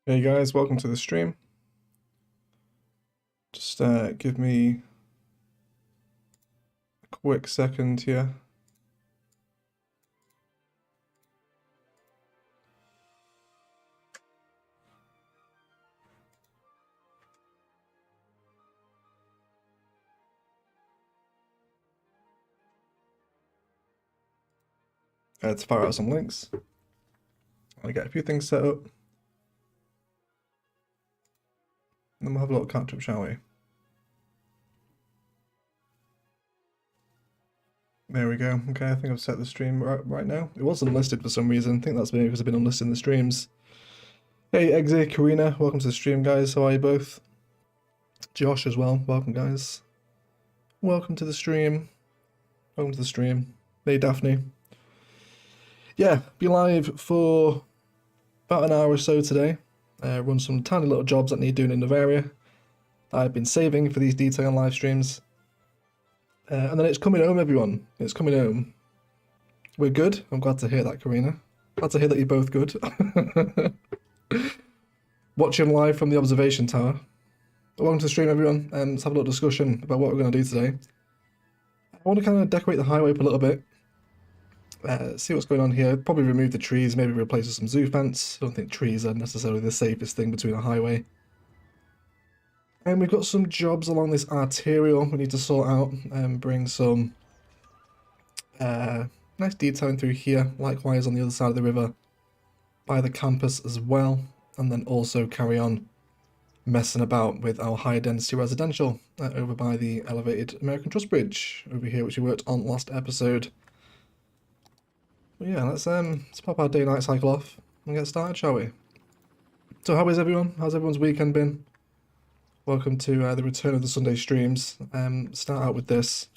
Hey guys, welcome to the stream. Just give me a quick second here. To fire out some links. I'll get a few things set up. And then we'll have a little catch up, shall we? There we go. Okay, I think I've set the stream right now. It was unlisted for some reason. I think that's maybe because I've been unlisting the streams. Hey, Eggsy, Karina, welcome to the stream, guys. How are you both? Josh as well. Welcome, guys. Welcome to the stream. Welcome to the stream. Hey, Daphne. Yeah, be live for about an hour or so today. Run some tiny little jobs that need doing in Noveria. I've been saving for these detail live streams. And then it's coming home, everyone. It's coming home. We're good. I'm glad to hear that, Karina. Glad to hear that you're both good. Watching live from the observation tower. Welcome to the stream, everyone. Let's have a little discussion about what we're going to do today. I want to kind of decorate the highway up a little bit. See what's going on here. Probably remove the trees, maybe replace with some zoo fence. I don't think trees are necessarily the safest thing between a highway. And we've got some jobs along this arterial we need to sort out and bring some nice detailing through here. Likewise on the other side of the river by the campus as well. And then also carry on messing about with our higher density residential over by the elevated American Trust Bridge over here, which we worked on last episode. But yeah, let's pop our day-night cycle off and get started, shall we? So how is everyone? How's everyone's weekend been? Welcome to the return of the Sunday streams. Start out with this.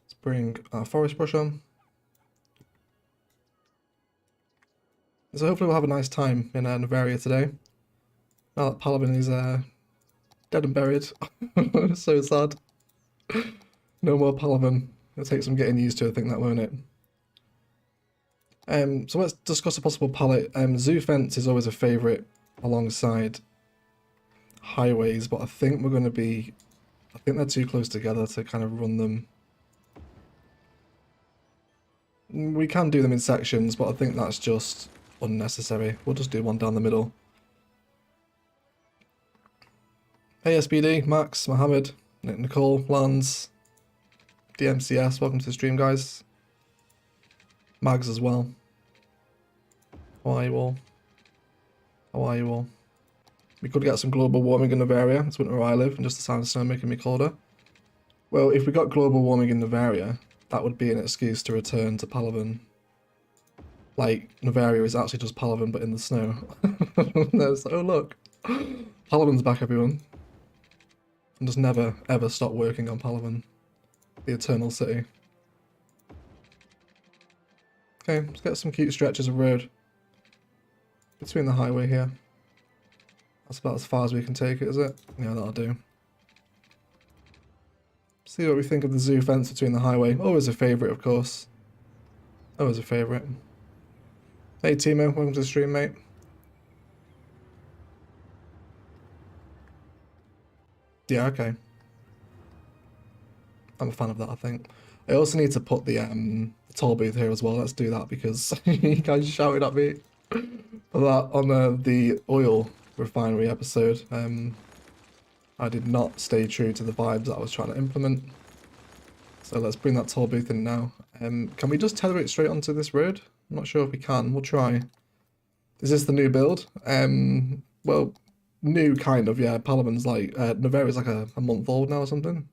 Let's bring our forest brush on. So hopefully we'll have a nice time in Noveria today. Now that Paladin is dead and buried. So sad. No more Paladin. It'll take some getting used to, I think, that, won't it? So let's discuss a possible palette. Zoo fence is always a favourite alongside highways, but I think we're going to be... I think they're too close together to kind of run them. We can do them in sections, but I think that's just unnecessary. We'll just do one down the middle. Hey SBD, Max, Mohammed, Nicole, Lance, DMCS, welcome to the stream, guys. Mags as well. How are you all? How are you all? We could get some global warming in Noveria. It's winter where I live, and just the sound of snow making me colder. Well, if we got global warming in Noveria, that would be an excuse to return to Palaven. Like, Noveria is actually just Palaven, but in the snow. There's, oh look, Palaven's back, everyone. And just never, ever stop working on Palaven. The eternal city. Okay, let's get some cute stretches of road between the highway here. That's about as far as we can take it, is it? Yeah, that'll do. See what we think of the zoo fence between the highway. Always a favourite, of course. Always a favourite. Hey Timo, welcome to the stream, mate. Yeah, okay. I'm a fan of that, I think. I also need to put the toll booth here as well. Let's do that because you guys shouted at me for that on the oil refinery episode. I did not stay true to the vibes that I was trying to implement. So let's bring that toll booth in now. Can we just tether it straight onto this road? I'm not sure if we can. We'll try. Is this the new build? Well, new kind of, yeah. Palaven's like, Noveria's like a month old now or something.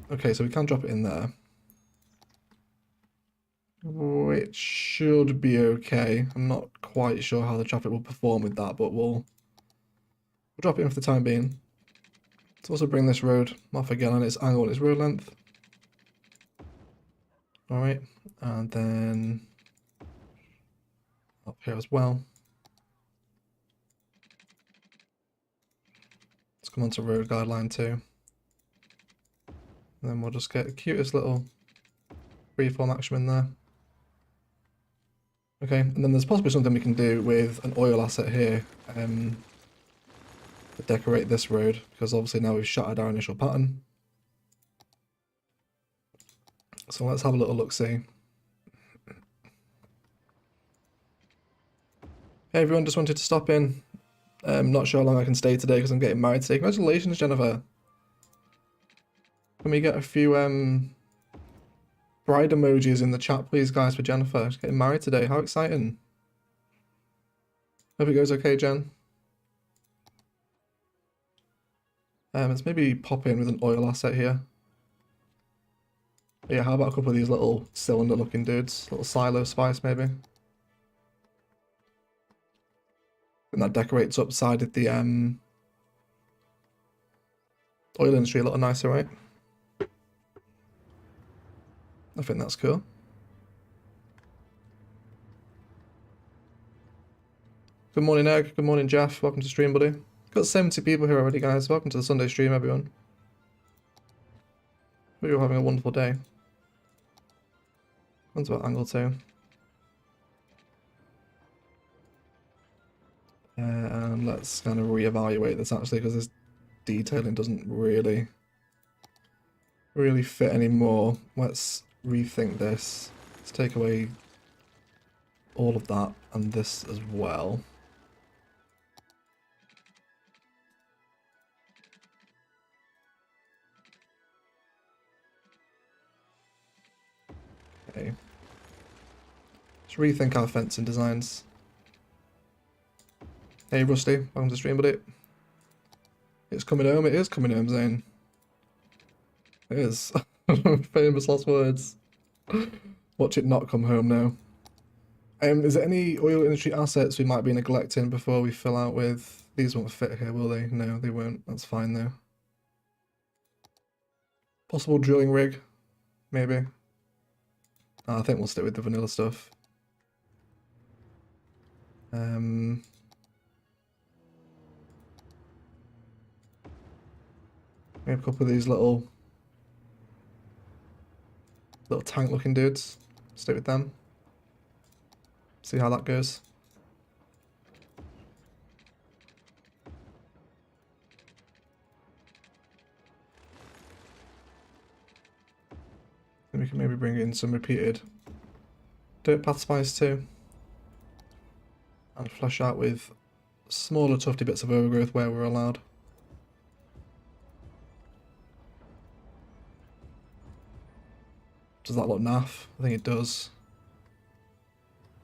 Okay, so we can drop it in there. Which should be okay. I'm not quite sure how the traffic will perform with that, but we'll drop it in for the time being. Let's also bring this road off again on its angle and its road length. Alright, and then up here as well. Let's come on to road guideline 2. And then we'll just get the cutest little freeform action in there. Okay, and then there's possibly something we can do with an oil asset here to decorate this road, because obviously now we've shattered our initial pattern. So let's have a little look-see. Hey everyone, just wanted to stop in. Not sure how long I can stay today because I'm getting married today. Congratulations, Jennifer. Can we get a few bride emojis in the chat, please, guys, for Jennifer? She's getting married today. How exciting. Hope it goes okay, Jen. Let's maybe pop in with an oil asset here. But yeah, how about a couple of these little cylinder-looking dudes? Little silo spice, maybe. And that decorates upside of the oil industry a little nicer, right? I think that's cool. Good morning, Egg. Good morning, Jeff. Welcome to stream, buddy. Got 70 people here already, guys. Welcome to the Sunday stream, everyone. Hope you're having a wonderful day. One's about angle 2. And let's kind of reevaluate this actually, because this detailing doesn't really fit anymore. Let's rethink this. Let's take away all of that and this as well. Okay. Let's rethink our fencing designs. Hey Rusty, welcome to the stream, buddy. It's coming home, it is coming home, Zane. It is. Famous last words. Watch it not come home now. Is there any oil industry assets we might be neglecting before we fill out with... These won't fit here, will they? No, they won't. That's fine though. Possible drilling rig, maybe. I think we'll stick with the vanilla stuff. Maybe a couple of these little tank looking dudes. Stick with them. See how that goes. Then we can maybe bring in some repeated dirt path spice too. And flesh out with smaller tufty bits of overgrowth where we're allowed. Does that look naff? I think it does.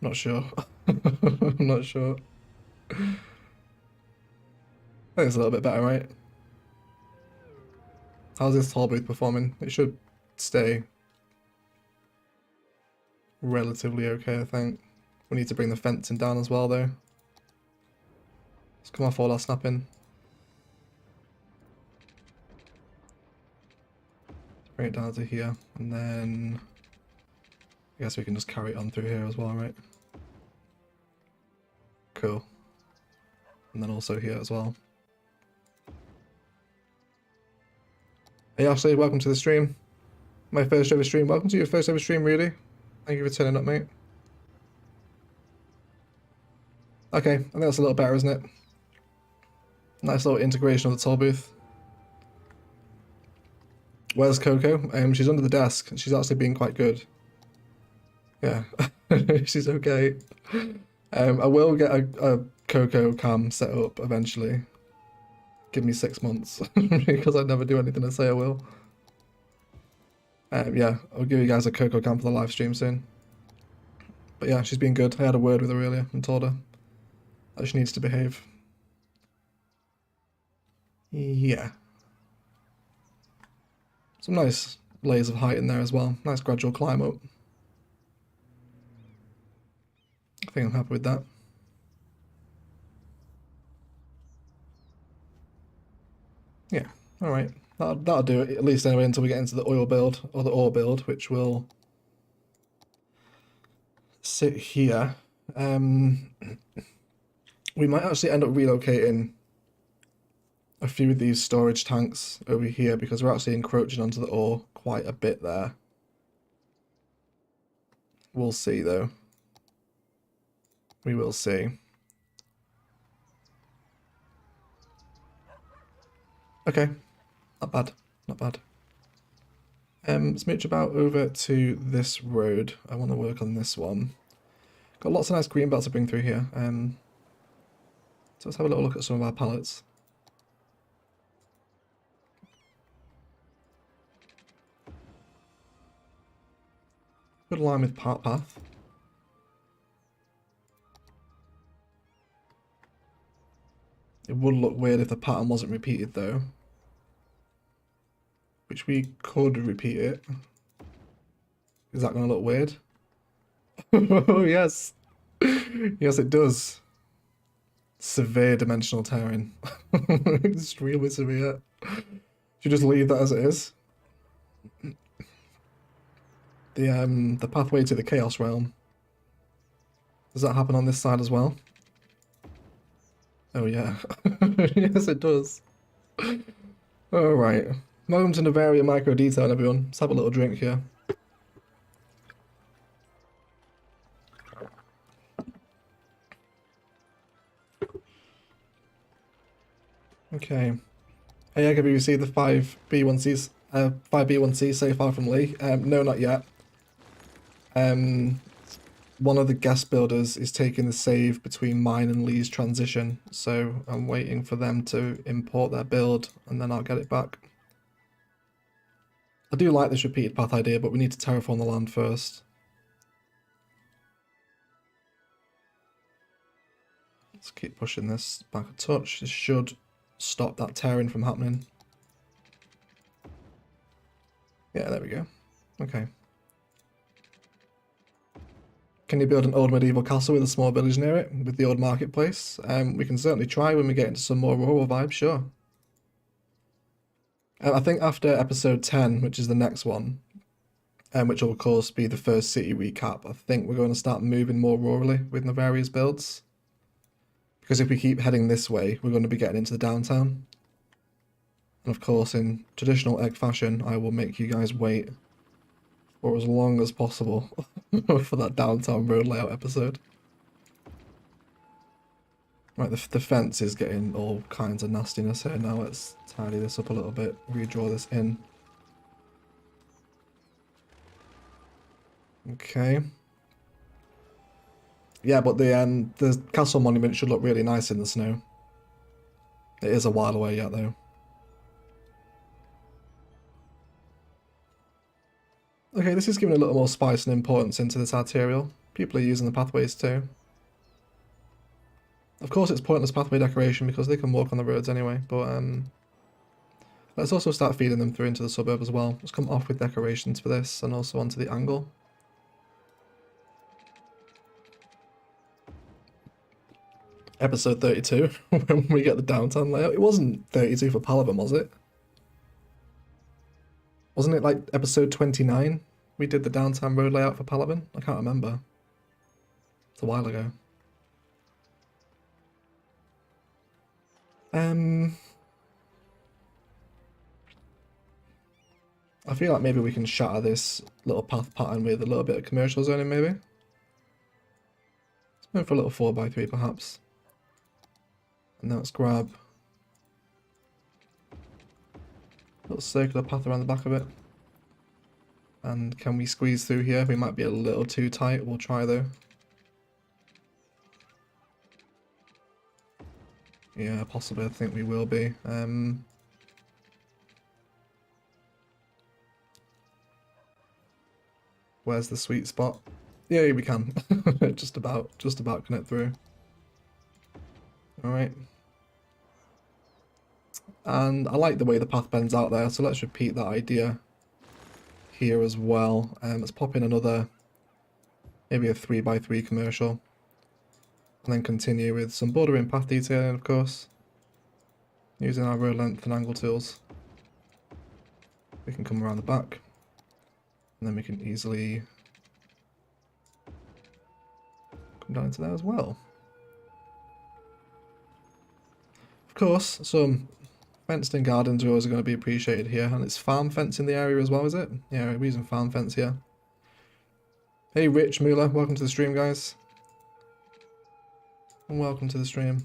Not sure. I'm not sure. I think it's a little bit better, right? How's this tall booth performing? It should stay relatively okay, I think. We need to bring the fencing down as well, though. Let's come off all our snapping. Bring it down to here, and then I guess we can just carry it on through here as well, right? Cool. And then also here as well. Hey Ashley, welcome to the stream. My first ever stream. Welcome to your first ever stream, really. Thank you for turning up, mate. Okay, I think that's a little better, isn't it? Nice little integration of the toll booth. Where's Coco? She's under the desk. She's actually being quite good. Yeah, she's okay. I will get a Coco cam set up eventually. Give me 6 months because I never do anything I say I will. Yeah, I'll give you guys a Coco cam for the live stream soon. But yeah, she's been good. I had a word with her earlier and told her that she needs to behave. Yeah. Some nice layers of height in there as well. Nice gradual climb up. I think I'm happy with that. Yeah, alright. That'll do it, at least anyway, until we get into the oil build, or the ore build, which will sit here. We might actually end up relocating a few of these storage tanks over here, because we're actually encroaching onto the ore quite a bit there. We'll see, though. We will see. Okay, not bad, not bad. Let's mooch about over to this road. I want to work on this one. Got lots of nice green belts to bring through here. So let's have a little look at some of our pallets. Good line with part path. It would look weird if the pattern wasn't repeated though. Which we could repeat it. Is that going to look weird? Oh yes. Yes it does. Severe dimensional tearing. Extremely severe. Should you just leave that as it is? The pathway to the Chaos Realm. Does that happen on this side as well? Oh yeah. Yes it does. Alright. Welcome to Noveria Micro Detail, everyone. Let's have a little drink here. Okay. Hey, have you received the 5B1Cs? 5B1C so far from Lee? No, not yet. One of the guest builders is taking the save between mine and Lee's transition, so I'm waiting for them to import their build, and then I'll get it back. I do like this repeated path idea, but we need to terraform the land first. Let's keep pushing this back a touch. This should stop that tearing from happening. Yeah, there we go. Okay. Can you build an old medieval castle with a small village near it, with the old marketplace? We can certainly try when we get into some more rural vibes, sure. I think after episode 10, which is the next one, which will of course be the first city recap, I think we're going to start moving more rurally with Noveria's builds. Because if we keep heading this way, we're going to be getting into the downtown. And of course, in traditional egg fashion, I will make you guys wait for as long as possible for that downtown road layout episode. Right, the fence is getting all kinds of nastiness here now. Let's tidy this up a little bit, redraw this in. Okay. Yeah, but the castle monument should look really nice in the snow. It is a while away yet, though. Okay, this is giving a little more spice and importance into this arterial. People are using the pathways too. Of course it's pointless pathway decoration because they can walk on the roads anyway, but let's also start feeding them through into the suburb as well. Let's come off with decorations for this and also onto the angle. Episode 32, when we get the downtown layout. It wasn't 32 for Palaven, was it? Wasn't it like episode 29? We did the downtown road layout for Palaven? I can't remember. It's a while ago. I feel like maybe we can shatter this little path pattern with a little bit of commercial zoning, maybe. Let's go for a little 4x3 perhaps. And now let's grab a little circular path around the back of it. And can we squeeze through here? We might be a little too tight. We'll try though. Yeah, possibly. I think we will be. Where's the sweet spot? Yeah, we can. just about connect through. Alright. And I like the way the path bends out there, so let's repeat that idea here as well. Let's pop in another, maybe a 3x3 commercial. And then continue with some bordering path detailing, of course. Using our road length and angle tools. We can come around the back. And then we can easily come down into there as well. Of course, some fenced in gardens are always going to be appreciated here. And it's farm fence in the area as well, is it? Yeah, we're using farm fence here. Hey Rich, Moolah, welcome to the stream, guys. and welcome to the stream.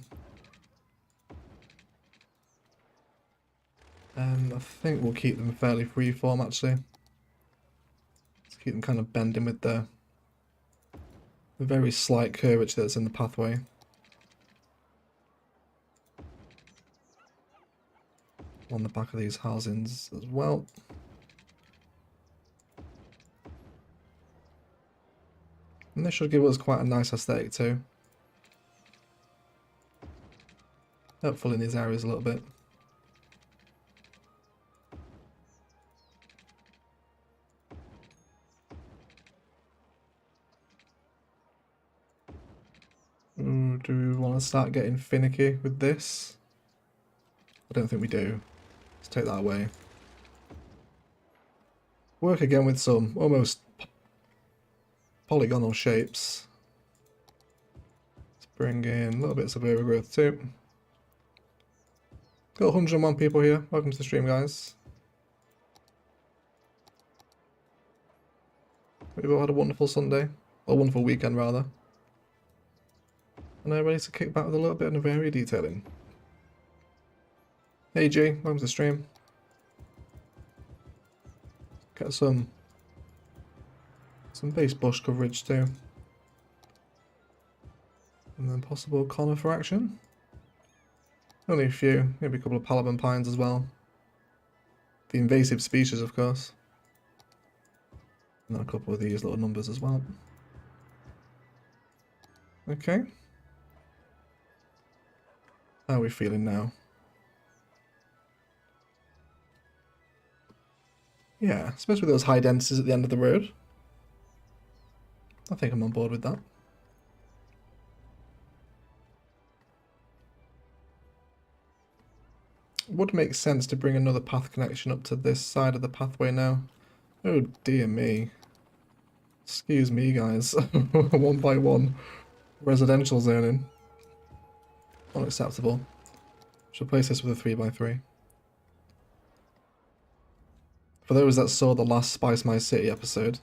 I think we'll keep them fairly freeform actually. Let's keep them kind of bending with the very slight curvature that's in the pathway. On the back of these housings as well. And this should give us quite a nice aesthetic too. Helpful in these areas a little bit. Ooh, do we want to start getting finicky with this? I don't think we do. Let's take that away. Work again with some almost polygonal shapes. Let's bring in little bits of overgrowth too. Got 101 people here. Welcome to the stream, guys. We've all had a wonderful Sunday. Or wonderful weekend, rather. And I'm ready to kick back with a little bit of Noveria detailing. Hey G, welcome to the stream. Get some base bush coverage too. And then possible conifer action. Only a few, maybe a couple of Palaban pines as well. The invasive species, of course. And then a couple of these little numbers as well. Okay. How are we feeling now? Yeah, especially with those high densities at the end of the road. I think I'm on board with that. Would make sense to bring another path connection up to this side of the pathway now. Oh dear me. Excuse me guys. One by one. Residential zoning. Unacceptable. Should replace this with a 3x3. For those that saw the last Spice My City episode,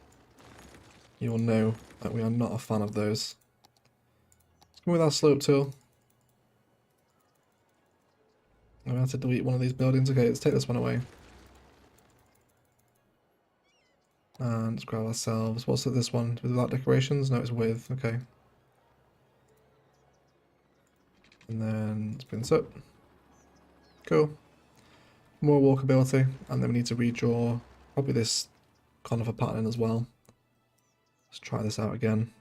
you will know that we are not a fan of those. Let's go with our slope tool. I'm going to have to delete one of these buildings. Okay, let's take this one away. And let's grab ourselves. What's it, this one? Without decorations? No, it's with. Okay. And then spin this up. Cool. More walkability. And then we need to redraw probably this conifer pattern as well. Let's try this out again.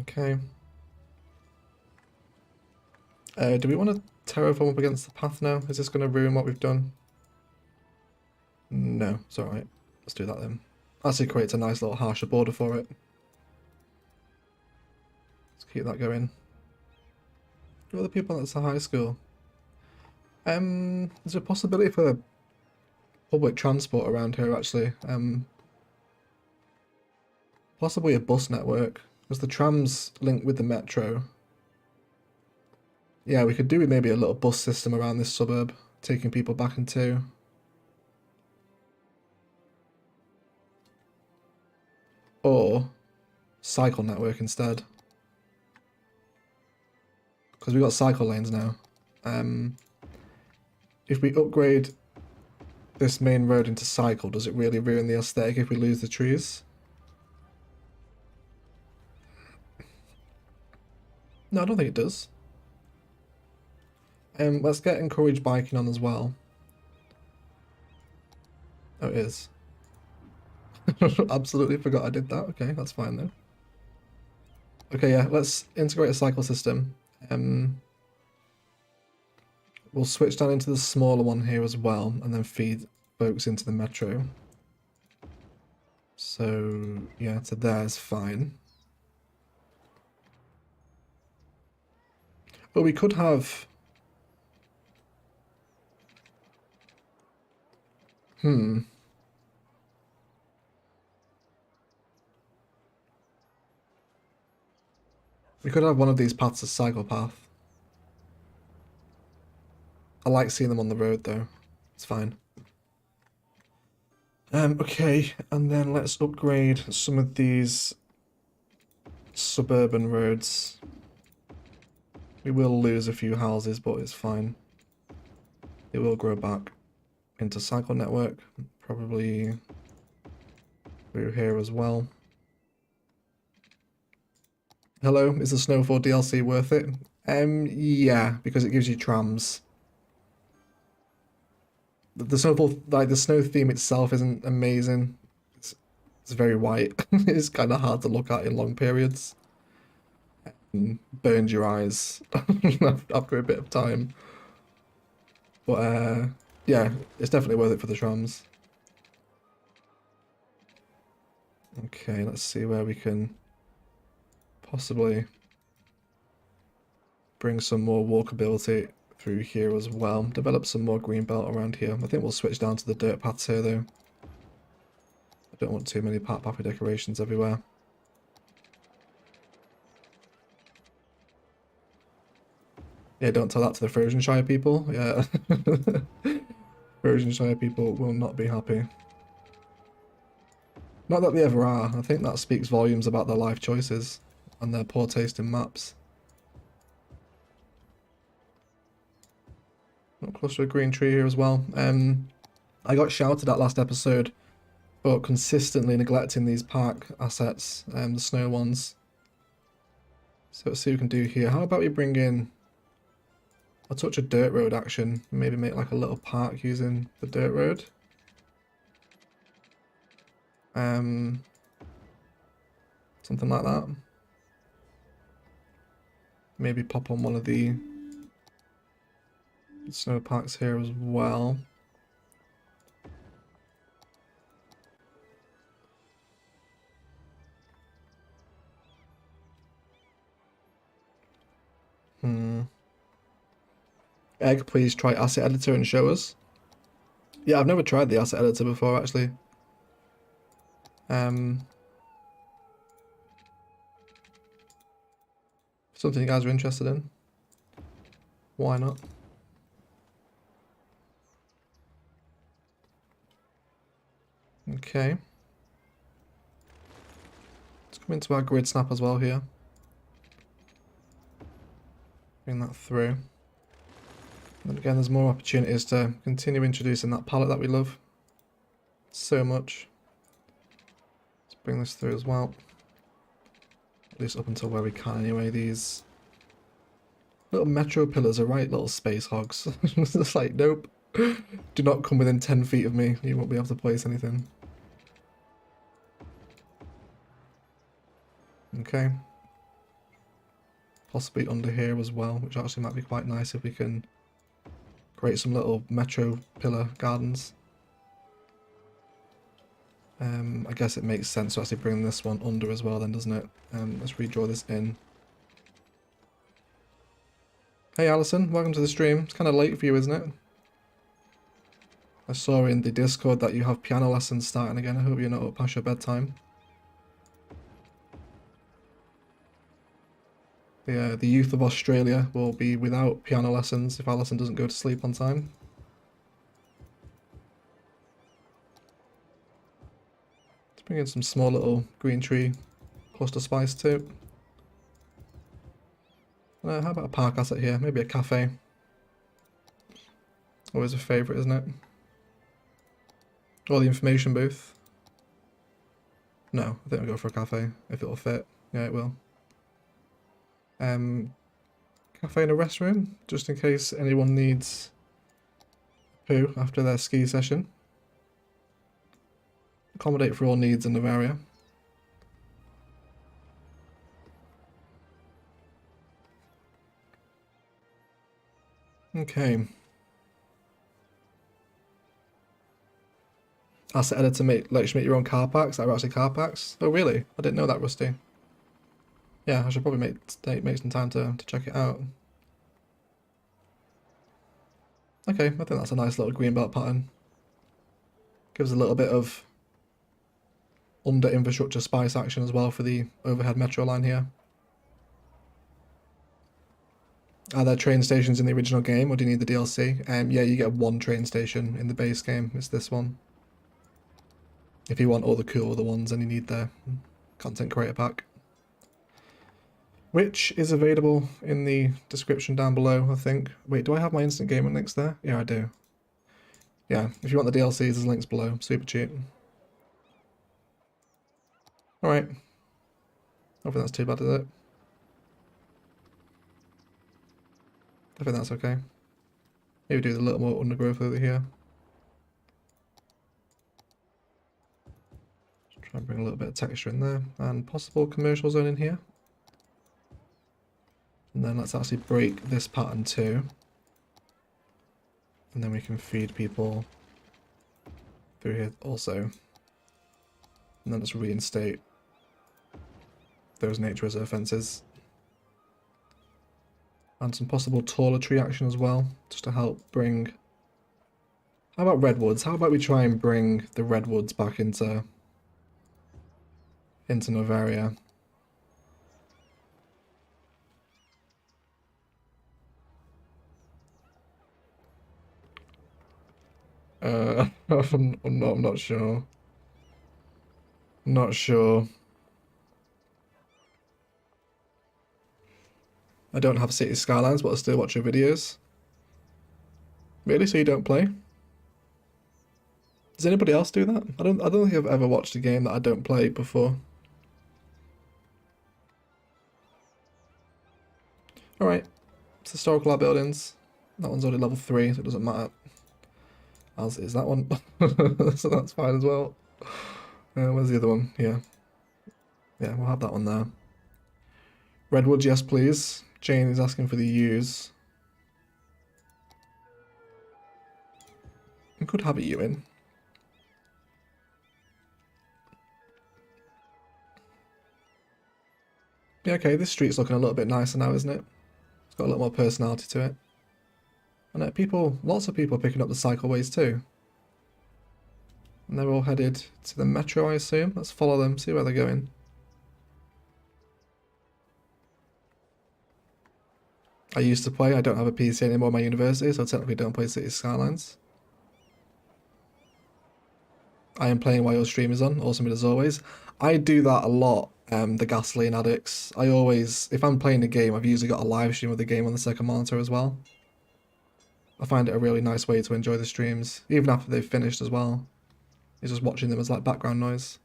Okay. Do we want to terraform up against the path now? Is this going to ruin what we've done? No, it's alright. Let's do that then. Actually creates a nice little harsher border for it. Let's keep that going. Who are the people that's a high school? There's a possibility for public transport around here actually. Possibly a bus network, because the trams link with the metro. Yeah, we could do with maybe a little bus system around this suburb, taking people back into. Or cycle network instead. Because we've got cycle lanes now. If we upgrade this main road into cycle, does it really ruin the aesthetic if we lose the trees? No, I don't think it does. Let's get encouraged biking on as well. Oh, it is. Absolutely forgot I did that. Okay, that's fine though. Okay, yeah, let's integrate a cycle system. We'll switch down into the smaller one here as well, and then feed folks into the metro. So, yeah, to there's fine. But we could have... We could have one of these paths as cycle path. I like seeing them on the road though. It's fine. Okay, and then let's upgrade some of these suburban roads. We will lose a few houses, but it's fine. It will grow back into cycle network, probably through here as well. Hello, is the Snowfall DLC worth it? Yeah, because it gives you trams. The Snowfall, like the snow theme itself isn't amazing. It's very white. It's kind of hard to look at in long periods. Burns your eyes after a bit of time. But yeah, it's definitely worth it for the trams. Okay, let's see where we can possibly bring some more walkability through here as well. Develop some more green belt around here. I think we'll switch down to the dirt paths here though. I don't want too many pathway decorations everywhere. Yeah, don't tell that to the Frozen Shire people. Yeah. Frozen Shire people will not be happy. Not that they ever are. I think that speaks volumes about their life choices and their poor taste in maps. Not close to a green tree here as well. I got shouted at last episode for consistently neglecting these park assets, the snow ones. So let's see what we can do here. How about we bring in a touch of dirt road action? Maybe make like a little park using the dirt road. Something like that. Maybe pop on one of the snow parks here as well. Egg, please try asset editor and show us. Yeah, I've never tried the asset editor before actually. Something you guys are interested in. Why not? Okay. Let's come into our grid snap as well here. Bring that through. And again, there's more opportunities to continue introducing that palette that we love so much. Let's bring this through as well. At least up until where we can anyway. These little metro pillars are right little space hogs. It's like, nope. Do not come within 10 feet of me. You won't be able to place anything. Okay. Possibly under here as well, which actually might be quite nice if we can create some little metro pillar gardens. I guess it makes sense to actually bring this one under as well then, doesn't it? Let's redraw this in. Hey Alison, welcome to the stream. It's kind of late for you, isn't it? I saw in the Discord that you have piano lessons starting again. I hope you're not up past your bedtime. The youth of Australia will be without piano lessons if Alison doesn't go to sleep on time. Let's bring in some small little green tree cluster spice too. How about a park asset here? Maybe a cafe. Always a favourite, isn't it? Or the information booth. No, I think I'll go for a cafe if it'll fit. Yeah, it will. Cafe and a restroom, just in case anyone needs poo after their ski session. Accommodate for all needs in Noveria. Okay. Asset editor lets you make your own car parks that are actually car parks. Oh really? I didn't know that, Rusty. Yeah, I should probably make some time to check it out. Okay, I think that's a nice little green belt pattern. Gives a little bit of under infrastructure spice action as well for the overhead metro line here. Are there train stations in the original game or do you need the DLC? Yeah, you get one train station in the base game. It's this one. If you want all the cool other ones, then you need the content creator pack. which is available in the description down below, I think. Wait, do I have my instant gaming links there? Yeah, I do. Yeah, if you want the DLCs, there's links below. Super cheap. Alright. I don't think that's too bad, is it? I think that's okay. Maybe do a little more undergrowth over here. Try and bring a little bit of texture in there. And possible commercial zone in here. And then let's actually break this pattern too. And then we can feed people through here also. And then let's reinstate those nature reserve fences. And some possible toiletry action as well, just to help bring... How about redwoods? How about we try and bring the redwoods back into Noveria? I'm not sure. Not sure. I don't have City Skylines, but I still watch your videos. Really? So you don't play? Does anybody else do that? I don't think I've ever watched a game that I don't play before. Alright. It's historical art buildings. That one's already level 3, so it doesn't matter. As is that one. So that's fine as well. Where's the other one? Here. Yeah, we'll have that one there. Redwoods, yes please. Jane is asking for the U's. We could have a U in. Yeah, okay, this street's looking a little bit nicer now, isn't it? It's got a little more personality to it. And lots of people picking up the cycleways too. And they're all headed to the metro, I assume. Let's follow them, see where they're going. I used to play, I don't have a PC anymore at my university, so I technically don't play City Skylines. I am playing while your stream is on, awesome as always. I do that a lot, the gasoline addicts. I always, if I'm playing a game, I've usually got a live stream of the game on the second monitor as well. I find it a really nice way to enjoy the streams, even after they've finished as well. It's just watching them as like background noise.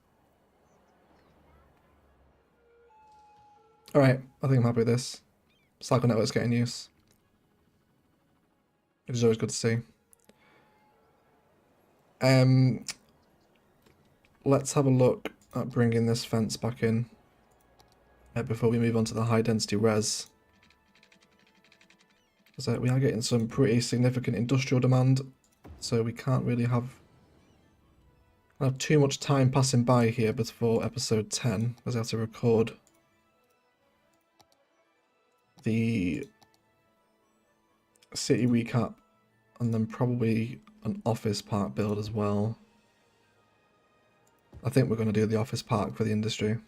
Alright, I think I'm happy with this. Cycle network's getting use. Which is always good to see. Let's have a look at bringing this fence back in before we move on to the high density res. Because we are getting some pretty significant industrial demand, so we can't really have too much time passing by here before episode 10, because I have to record the city recap and then probably an office park build as well. I think we're going to do the office park for the industry.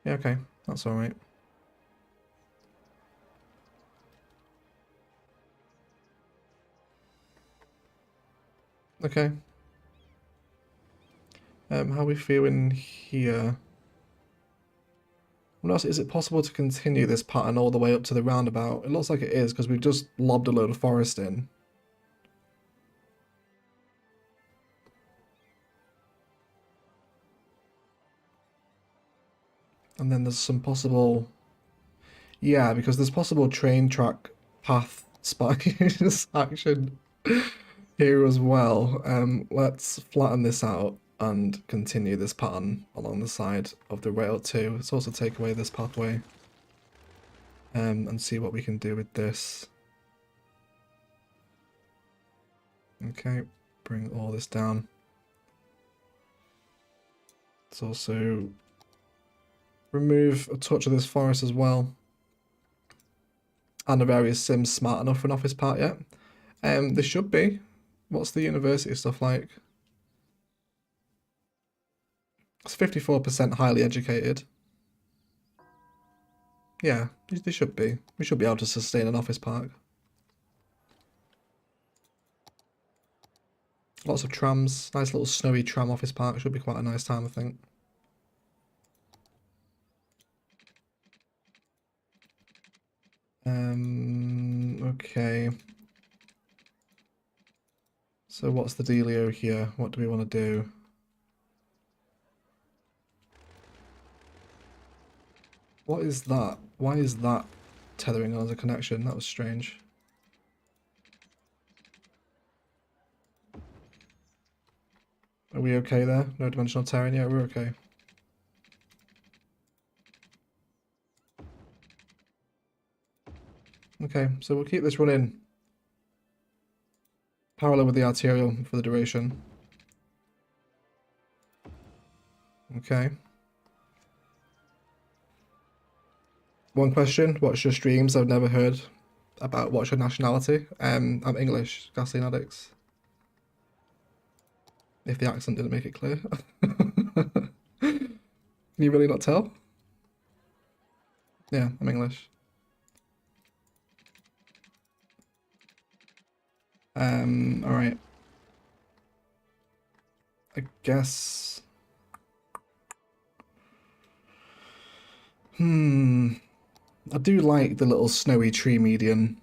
Yeah, okay, that's alright. Okay. How are we feeling here? Is it possible to continue this pattern all the way up to the roundabout? It looks like it is, because we've just lobbed a load of forest in. And then there's some possible... Yeah, because there's possible train track path spikes action here as well. Let's flatten this out and continue this pattern along the side of the rail too. Let's also take away this pathway and see what we can do with this. Okay, bring all this down. Let's also remove a touch of this forest as well. And Noveria Sim's smart enough for an office part yet? They should be. What's the university stuff like? It's 54% highly educated. Yeah, they should be. We should be able to sustain an office park. Lots of trams. Nice little snowy tram office park. Should be quite a nice time, I think. Okay. So what's the dealio here? What do we want to do? What is that? Why is that tethering on as a connection? That was strange. Are we okay there? No dimensional tearing? Yeah, we're okay. Okay, so we'll keep this running parallel with the arterial for the duration. Okay. One question, what's your streams? I've never heard about what's your nationality. I'm English, Gasoline Addicts. If the accent didn't make it clear. Can you really not tell? Yeah, I'm English. Alright. I guess... I do like the little snowy tree median.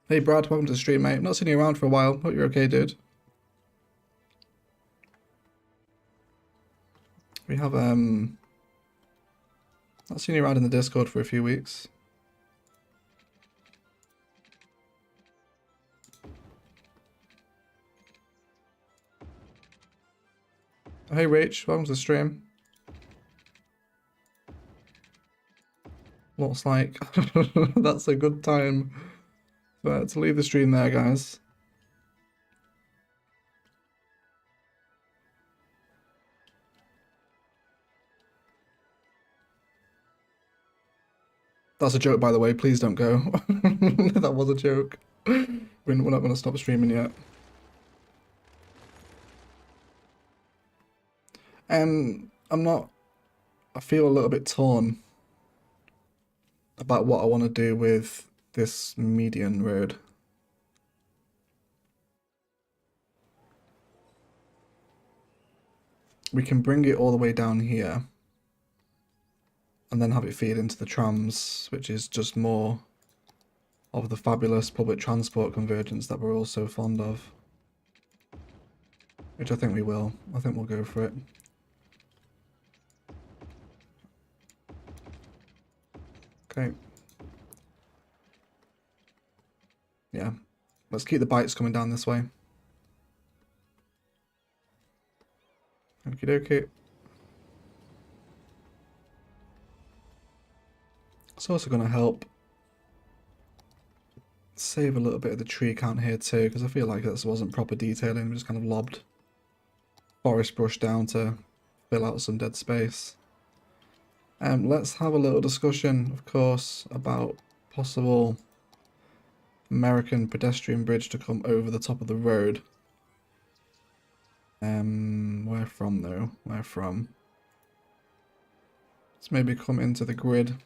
Hey Brad, welcome to the stream, mate. Not seen you around for a while. Hope you're okay, dude. We have, not seen you around in the Discord for a few weeks. Hey Rach, welcome to the stream. Looks like that's a good time to leave the stream there, guys. That's a joke, by the way. Please don't go. That was a joke. We're not going to stop streaming yet. I feel a little bit torn about what I want to do with this median road. We can bring it all the way down here and then have it feed into the trams, which is just more of the fabulous public transport convergence that we're all so fond of. Which I think we will. I think we'll go for it. Okay. Yeah. Let's keep the bikes coming down this way. Okie dokie. It's also going to help save a little bit of the tree count here too, because I feel like this wasn't proper detailing. We just kind of lobbed forest brush down to fill out some dead space. Let's have a little discussion, of course, about possible American pedestrian bridge to come over the top of the road. Where from though? Where from? Let's maybe come into the grid.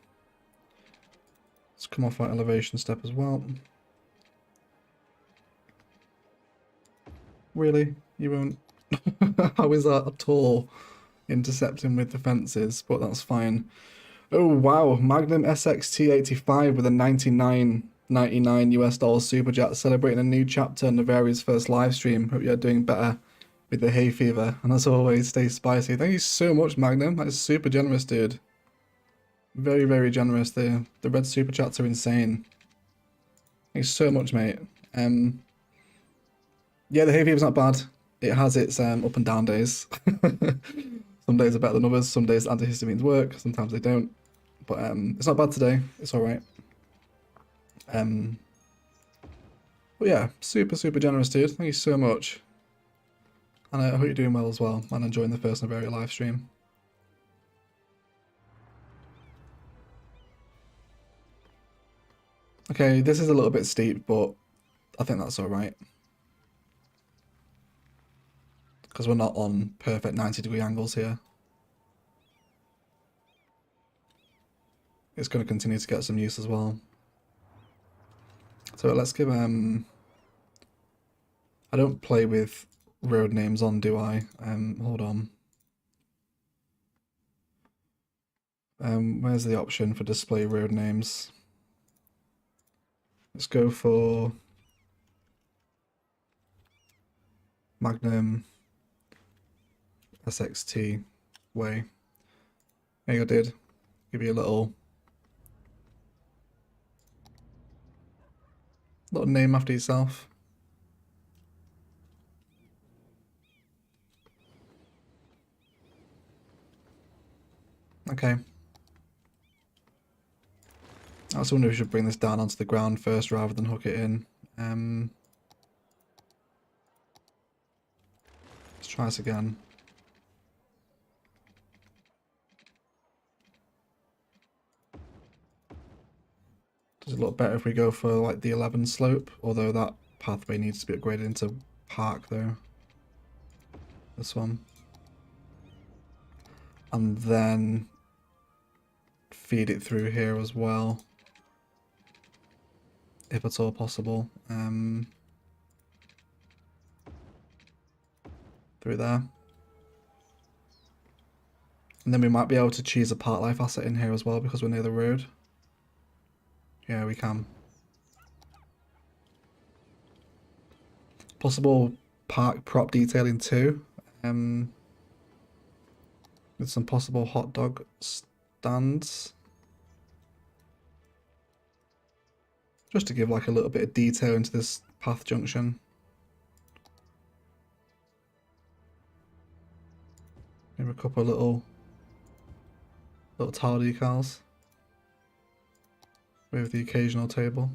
Let's come off our elevation step as well. Really? You won't? How is that at all intercepting with the fences? But that's fine. Oh wow, Magnum SXT85 with a $99.99 US super chat, celebrating a new chapter in Noveria's first live stream. Hope you're doing better with the hay fever. And as always, stay spicy. Thank you so much, Magnum. That is super generous, dude. Very, very generous. The red super chats are insane. Thank you so much, mate. Yeah, the hay fever's not bad. It has its up and down days. Some days are better than others. Some days antihistamines work. Sometimes they don't. But it's not bad today. It's all right. But yeah, super, super generous, dude. Thank you so much. And I hope you're doing well as well and enjoying the first Noveria live stream. Okay, this is a little bit steep, but I think that's all right. Because we're not on perfect 90-degree angles here. It's going to continue to get some use as well. So let's give I don't play with road names on, do I? Hold on. Where's the option for display road names? Let's go for Magnum SXT way. Maybe I did. Give you a little name after yourself. Okay. I also wonder if we should bring this down onto the ground first rather than hook it in. Let's try this again. Does it look better if we go for like the 11 slope? Although that pathway needs to be upgraded into park though. This one. And then feed it through here as well. If at all possible. Through there. And then we might be able to choose a park life asset in here as well because we're near the road. Yeah, we can. Possible park prop detailing too. With some possible hot dog stands. Just to give like a little bit of detail into this path junction. Maybe a couple of little tile decals. With the occasional table.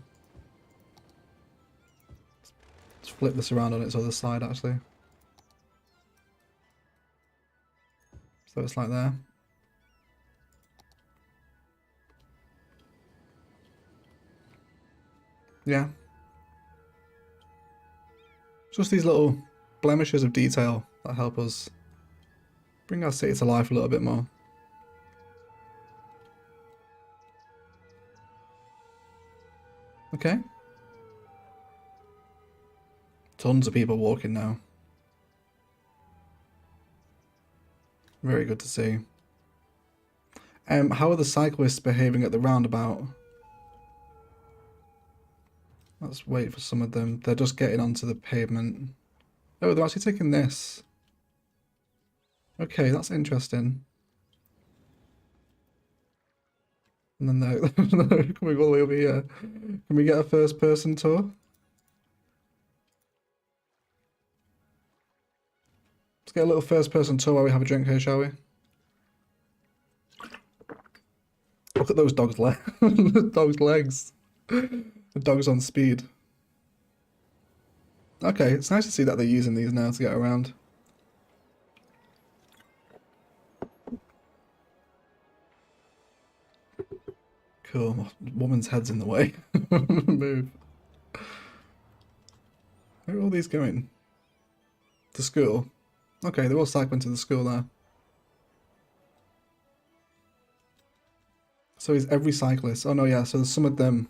Let's flip this around on its other side actually. So it's like there. Yeah. Just these little blemishes of detail that help us bring our city to life a little bit more. Okay. Tons of people walking now. Very good to see. How are the cyclists behaving at the roundabout? Let's wait for some of them. They're just getting onto the pavement. Oh, they're actually taking this. Okay, that's interesting. And then they're coming all the way over here. Can we get a first person tour? Let's get a little first person tour while we have a drink here, shall we? Look at those dogs' legs. Dogs' legs. The dog's on speed. Okay, it's nice to see that they're using these now to get around. Cool. Woman's head's in the way. Move. Where are all these going? To school. Okay, they're all cycling to the school there. So is every cyclist. Oh no, yeah, so there's some of them.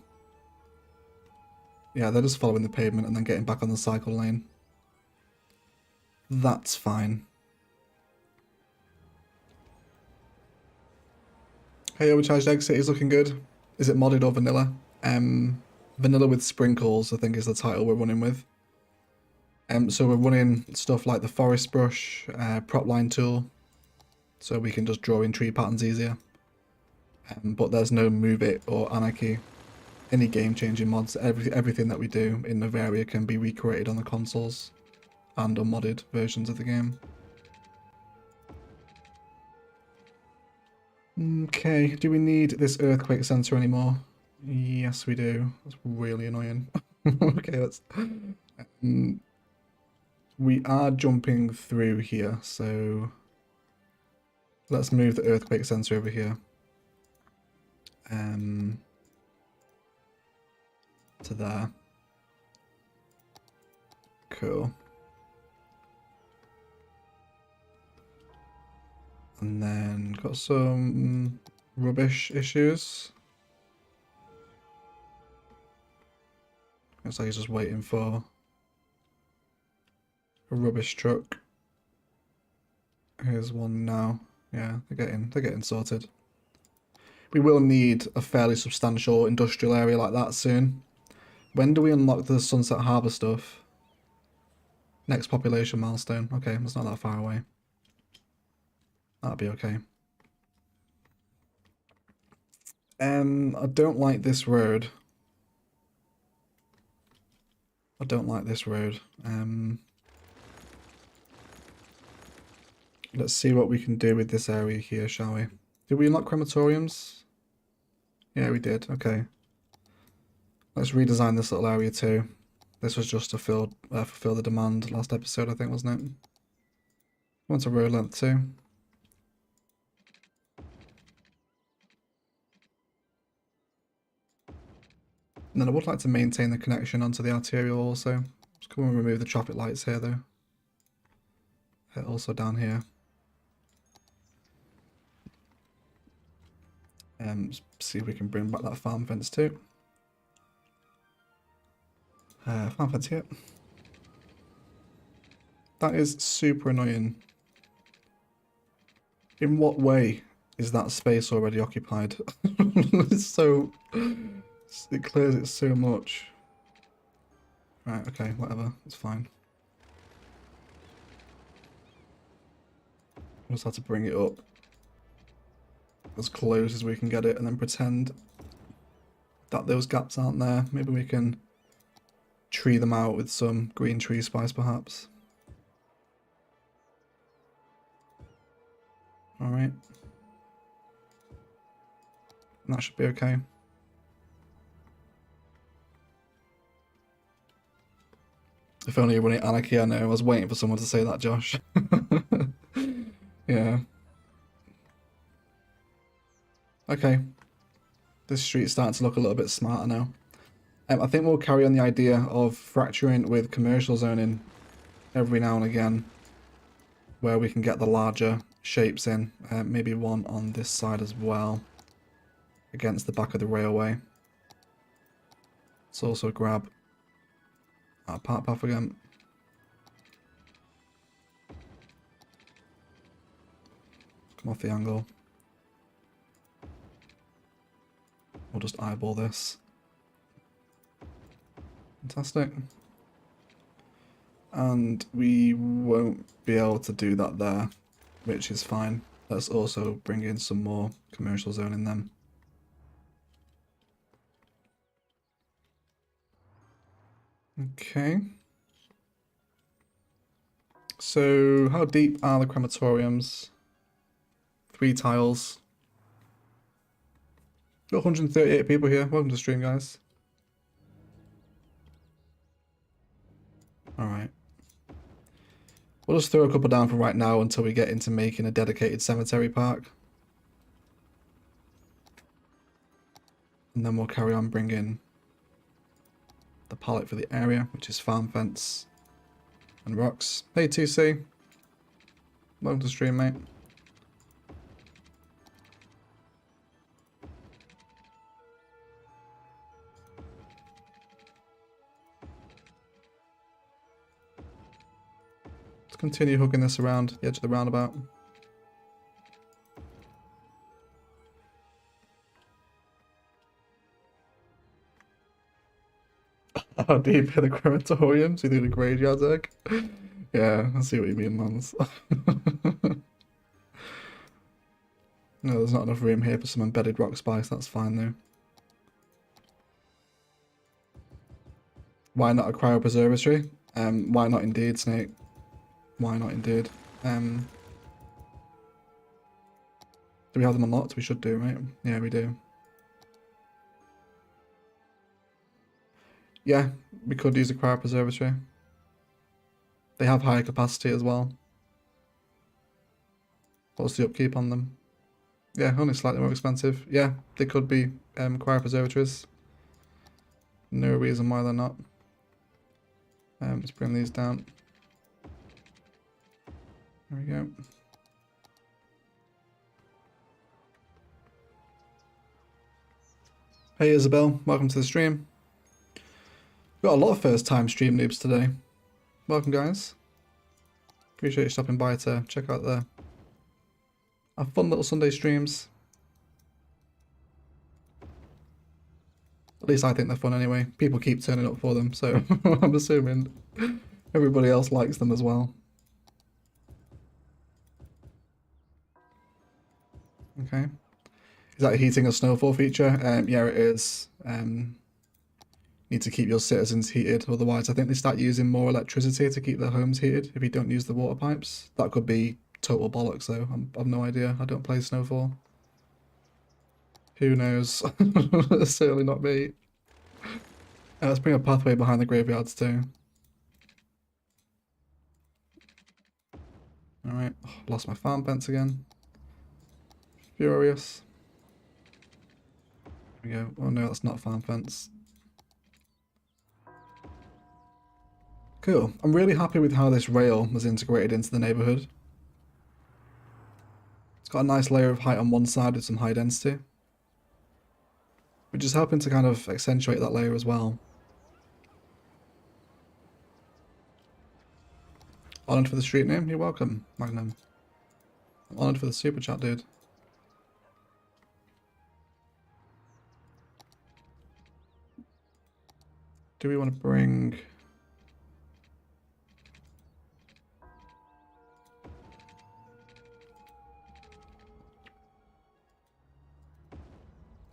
Yeah, they're just following the pavement and then getting back on the cycle lane. That's fine. Hey, Overcharged Egg City is looking good. Is it modded or vanilla? Vanilla with sprinkles, I think is the title we're running with. So we're running stuff like the forest brush, prop line tool, so we can just draw in tree patterns easier. But there's no move it or anarchy. Any game-changing mods, everything that we do in Noveria can be recreated on the consoles and unmodded versions of the game. Okay, do we need this earthquake sensor anymore? Yes, we do. That's really annoying. Okay, let's... we are jumping through here, so... let's move the earthquake sensor over here. To there. Cool. And then got some rubbish issues. Looks like he's just waiting for a rubbish truck. Here's one now. Yeah, they're getting sorted. We will need a fairly substantial industrial area like that soon. When do we unlock the Sunset Harbour stuff? Next population milestone. Okay, that's not that far away. That'll be okay. I don't like this road. I don't like this road. Let's see what we can do with this area here, shall we? Did we unlock crematoriums? Yeah, we did. Okay. Let's redesign this little area too. This was just to fulfill the demand last episode, I think, wasn't it? Want a road length too. And then I would like to maintain the connection onto the arterial also. Just come and remove the traffic lights here though. Also down here. See if we can bring back that farm fence too. Farm fence here. That is super annoying. In what way is that space already occupied? It's so... It clears it so much. Right, okay, whatever, it's fine. We'll just have to bring it up as close as we can get it and then pretend that those gaps aren't there. Maybe we can tree them out with some green tree spice perhaps. Alright. That should be okay. If only you wanted anarchy, I know. I was waiting for someone to say that, Josh. Yeah. Okay. This street's starting to look a little bit smarter now. I think we'll carry on the idea of fracturing with commercial zoning every now and again, where we can get the larger shapes in. Maybe one on this side as well, against the back of the railway. Let's also grab our part path again. Come off the angle. We'll just eyeball this. Fantastic. And we won't be able to do that there, which is fine. Let's also bring in some more commercial zoning then. Okay. So how deep are the crematoriums? 3 tiles. Got 138 people here. Welcome to the stream, guys. Alright. We'll just throw a couple down for right now until we get into making a dedicated cemetery park. And then we'll carry on bringing the palette for the area, which is farm fence and rocks. Hey 2C. Welcome to the stream, mate. Let's continue hooking this around the edge of the roundabout. How deep are the crematoriums? You do the graveyard egg? Yeah, I see what you mean, Mons. No, there's not enough room here for some embedded rock spice. That's fine though. Why not a cryopreservatory? Why not indeed, Snake? Why not indeed? Do we have them unlocked? We should do, right? Yeah, we do. Yeah, we could use a cryopreservatory. They have higher capacity as well. What's the upkeep on them? Yeah, only slightly more expensive. Yeah, they could be cryopreservatories. No reason why they're not. Let's bring these down. There we go. Hey Isabel, welcome to the stream. Got a lot of first time stream noobs today. Welcome guys. Appreciate you stopping by to check out our fun little Sunday streams. At least I think they're fun anyway. People keep turning up for them, so I'm assuming everybody else likes them as well. Okay. Is that heating a snowfall feature? Yeah, it is. Need to keep your citizens heated, otherwise I think they start using more electricity to keep their homes heated if you don't use the water pipes. That could be total bollocks though. I've no idea. I don't play Snowfall. Who knows? Certainly not me. Let's bring a pathway behind the graveyards too. Alright, lost my farm fence again. Furious. There we go. Oh no, that's not a farm fence. Cool. I'm really happy with how this rail was integrated into the neighbourhood. It's got a nice layer of height on one side with some high density, which is helping to kind of accentuate that layer as well. Honoured for the street name? You're welcome, Magnum. I'm honoured for the super chat, dude. Do we want to bring...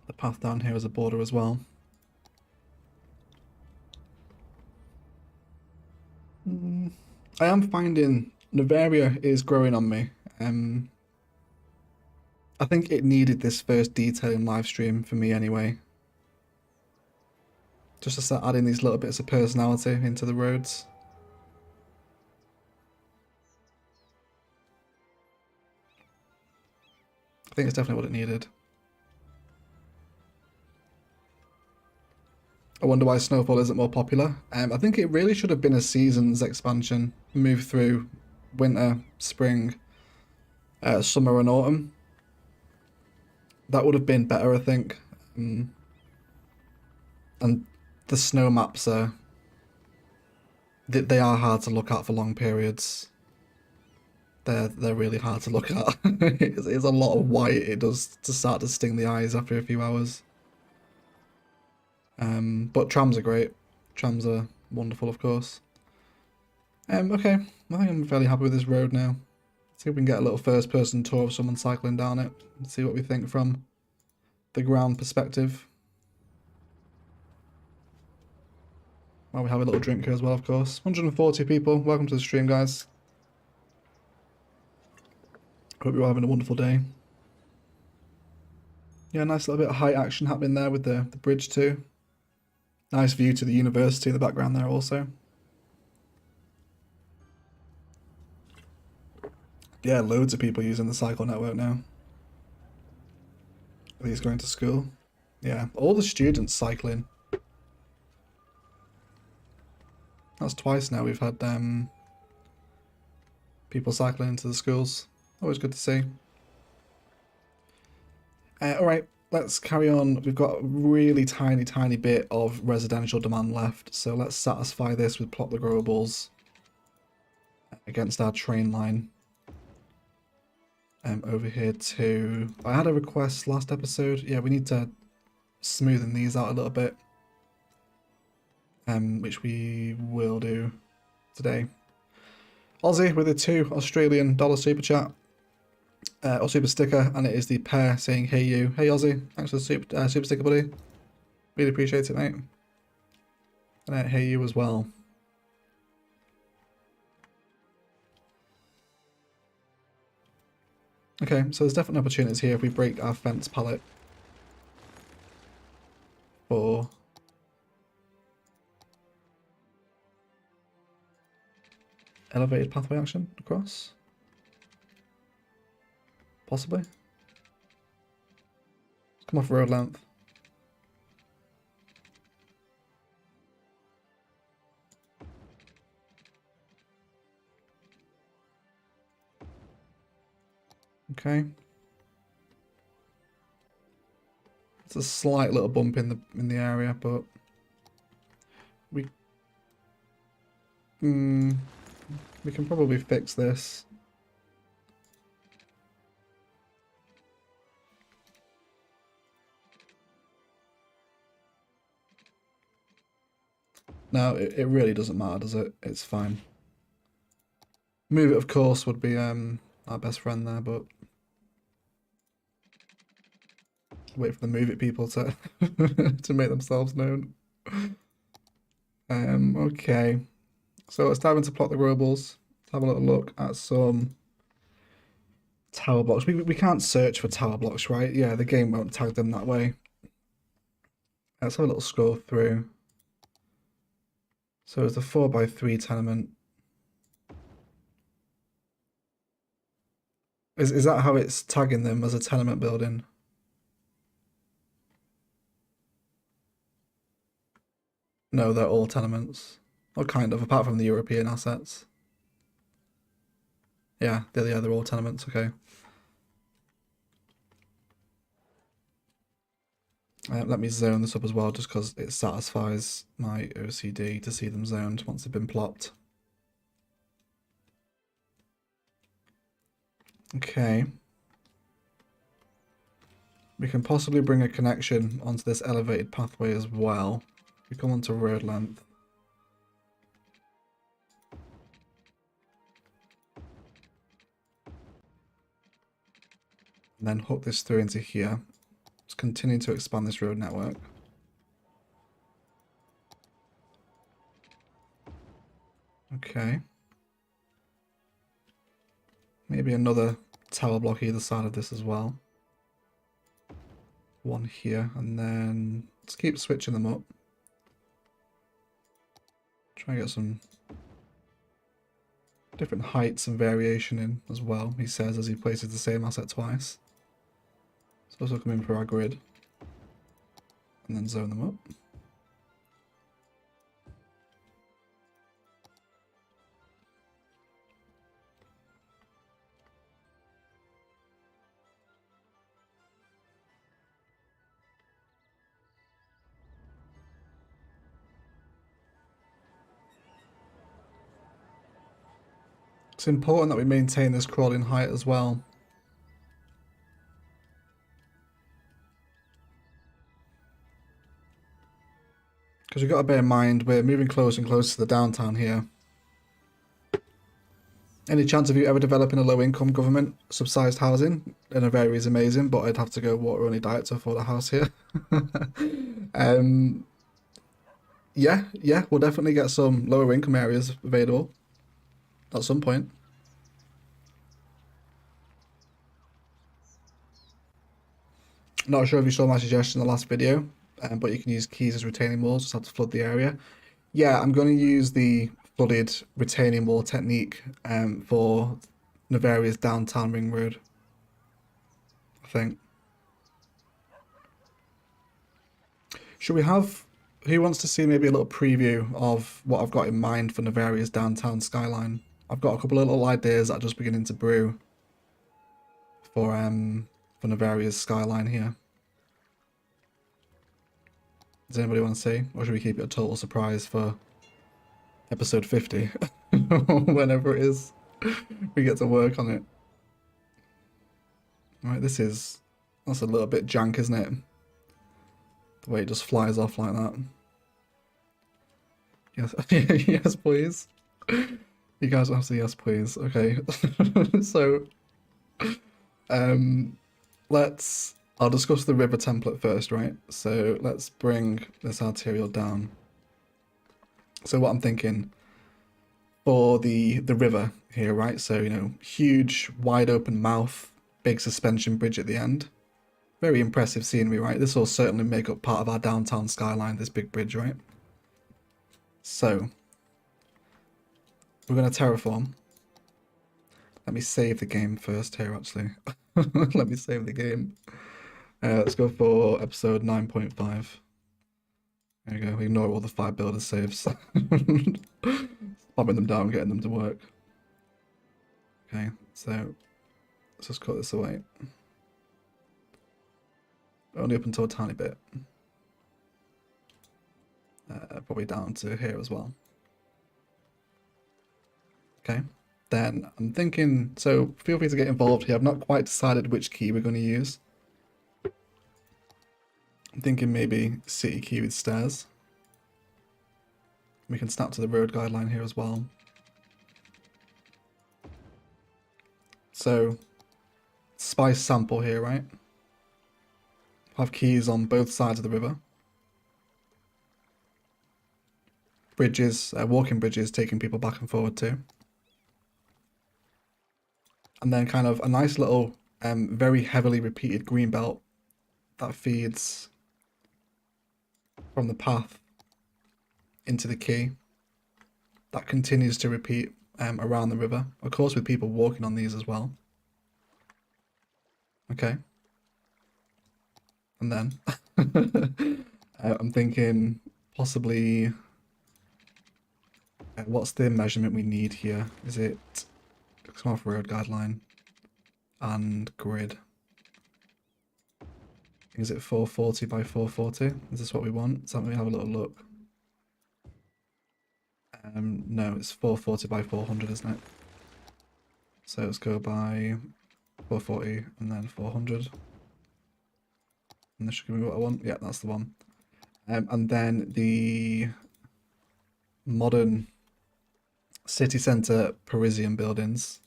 the path down here as a border as well? I am finding Noveria is growing on me. I think it needed this first detailing live stream for me anyway. Just to start adding these little bits of personality into the roads. I think it's definitely what it needed. I wonder why Snowfall isn't more popular. I think it really should have been a seasons expansion. Move through winter, spring, summer and autumn. That would have been better, I think. And the snow maps are... they are hard to look at for long periods. They're really hard to look at. It's a lot of white. It does to start to sting the eyes after a few hours. But trams are great. Trams are wonderful, of course. Okay, I think I'm fairly happy with this road now. See if we can get a little first-person tour of someone cycling down it and see what we think from the ground perspective. While we have a little drink here as well, of course. 140 people. Welcome to the stream, guys. Hope you're all having a wonderful day. Yeah, nice little bit of high action happening there with the bridge too. Nice view to the university in the background there also. Yeah, loads of people using the cycle network now. Are these going to school? Yeah, all the students cycling. That's twice now we've had people cycling into the schools. Always good to see. Alright, let's carry on. We've got a really tiny bit of residential demand left, so let's satisfy this with plot the growables against our train line. Over here too. I had a request last episode. Yeah, we need to smoothen these out a little bit. Which we will do today. Aussie with a $2 Australian super chat. Or super sticker, and it is the pair saying hey you. Hey Aussie, thanks for the super sticker, buddy. Really appreciate it, mate. And hey you as well. Okay, so there's definitely opportunities here if we break our fence palette for elevated pathway action across. Possibly. Let's come off road length. Okay. It's a slight little bump in the area, but we We can probably fix this. No, it really doesn't matter, does it? It's fine. Move it, of course, would be our best friend there, but wait for the move it people to to make themselves known. Okay. So it's time to plot the globals. Let's have a little look at some tower blocks. We can't search for tower blocks, right? Yeah, the game won't tag them that way. Let's have a little scroll through. So it's a 4x3 tenement. Is that how it's tagging them as a tenement building? No, they're all tenements. Or kind of, apart from the European assets. Yeah, they're all tenements, okay. Let me zone this up as well, just because it satisfies my OCD to see them zoned once they've been plopped. Okay. We can possibly bring a connection onto this elevated pathway as well. We come onto road length. And then hook this through into here. Just continue to expand this road network. Okay. Maybe another tower block either side of this as well. One here, and then let's keep switching them up. Try and get some different heights and variation in as well, he says, as he places the same asset twice. So also come in for our grid. And then zone them up. It's important that we maintain this crawling height as well. Because you've got to bear in mind, we're moving closer and closer to the downtown here. Any chance of you ever developing a low-income government subsidised housing? Noveria is amazing, but I'd have to go water-only diet to afford a house here. Yeah, we'll definitely get some lower-income areas available at some point. Not sure if you saw my suggestion in the last video, but you can use keys as retaining walls, just have to flood the area. Yeah, I'm going to use the flooded retaining wall technique for Noveria's downtown ring road, I think. Should we have... Who wants to see maybe a little preview of what I've got in mind for Noveria's downtown skyline? I've got a couple of little ideas that are just beginning to brew for Noveria's skyline here. Does anybody want to see? Or should we keep it a total surprise for episode 50? Whenever it is, we get to work on it. Right, that's a little bit jank, isn't it? The way it just flies off like that. Yes, yes, please. You guys have to say yes, please. Okay. So, I'll discuss the river template first, right? So let's bring this arterial down. So what I'm thinking for the river here, right? So, you know, huge, wide open mouth, big suspension bridge at the end. Very impressive scenery, right? This will certainly make up part of our downtown skyline, this big bridge, right? So, we're going to terraform. Let me save the game first here, actually. Let me save the game. Let's go for episode 9.5. There we go. Ignore all the 5 builder saves. Popping them down, getting them to work. Okay, so let's just cut this away. Only up until a tiny bit. Probably down to here as well. Okay, then I'm thinking, so feel free to get involved here. I've not quite decided which key we're going to use. I'm thinking maybe city key with stairs. We can snap to the road guideline here as well. So, spice sample here, right? Have keys on both sides of the river. Bridges, walking bridges, taking people back and forward too. And then kind of a nice little, very heavily repeated green belt that feeds from the path into the key. That continues to repeat around the river. Of course, with people walking on these as well. Okay. And then I'm thinking possibly what's the measurement we need here? Is it come off road guideline and grid? Is it 440 by 440? Is this what we want? So let me have a little look. No, it's 440 by 400, isn't it? So let's go by 440 and then 400. And this should give me what I want. Yeah, that's the one. And then the modern city centre Parisian buildings.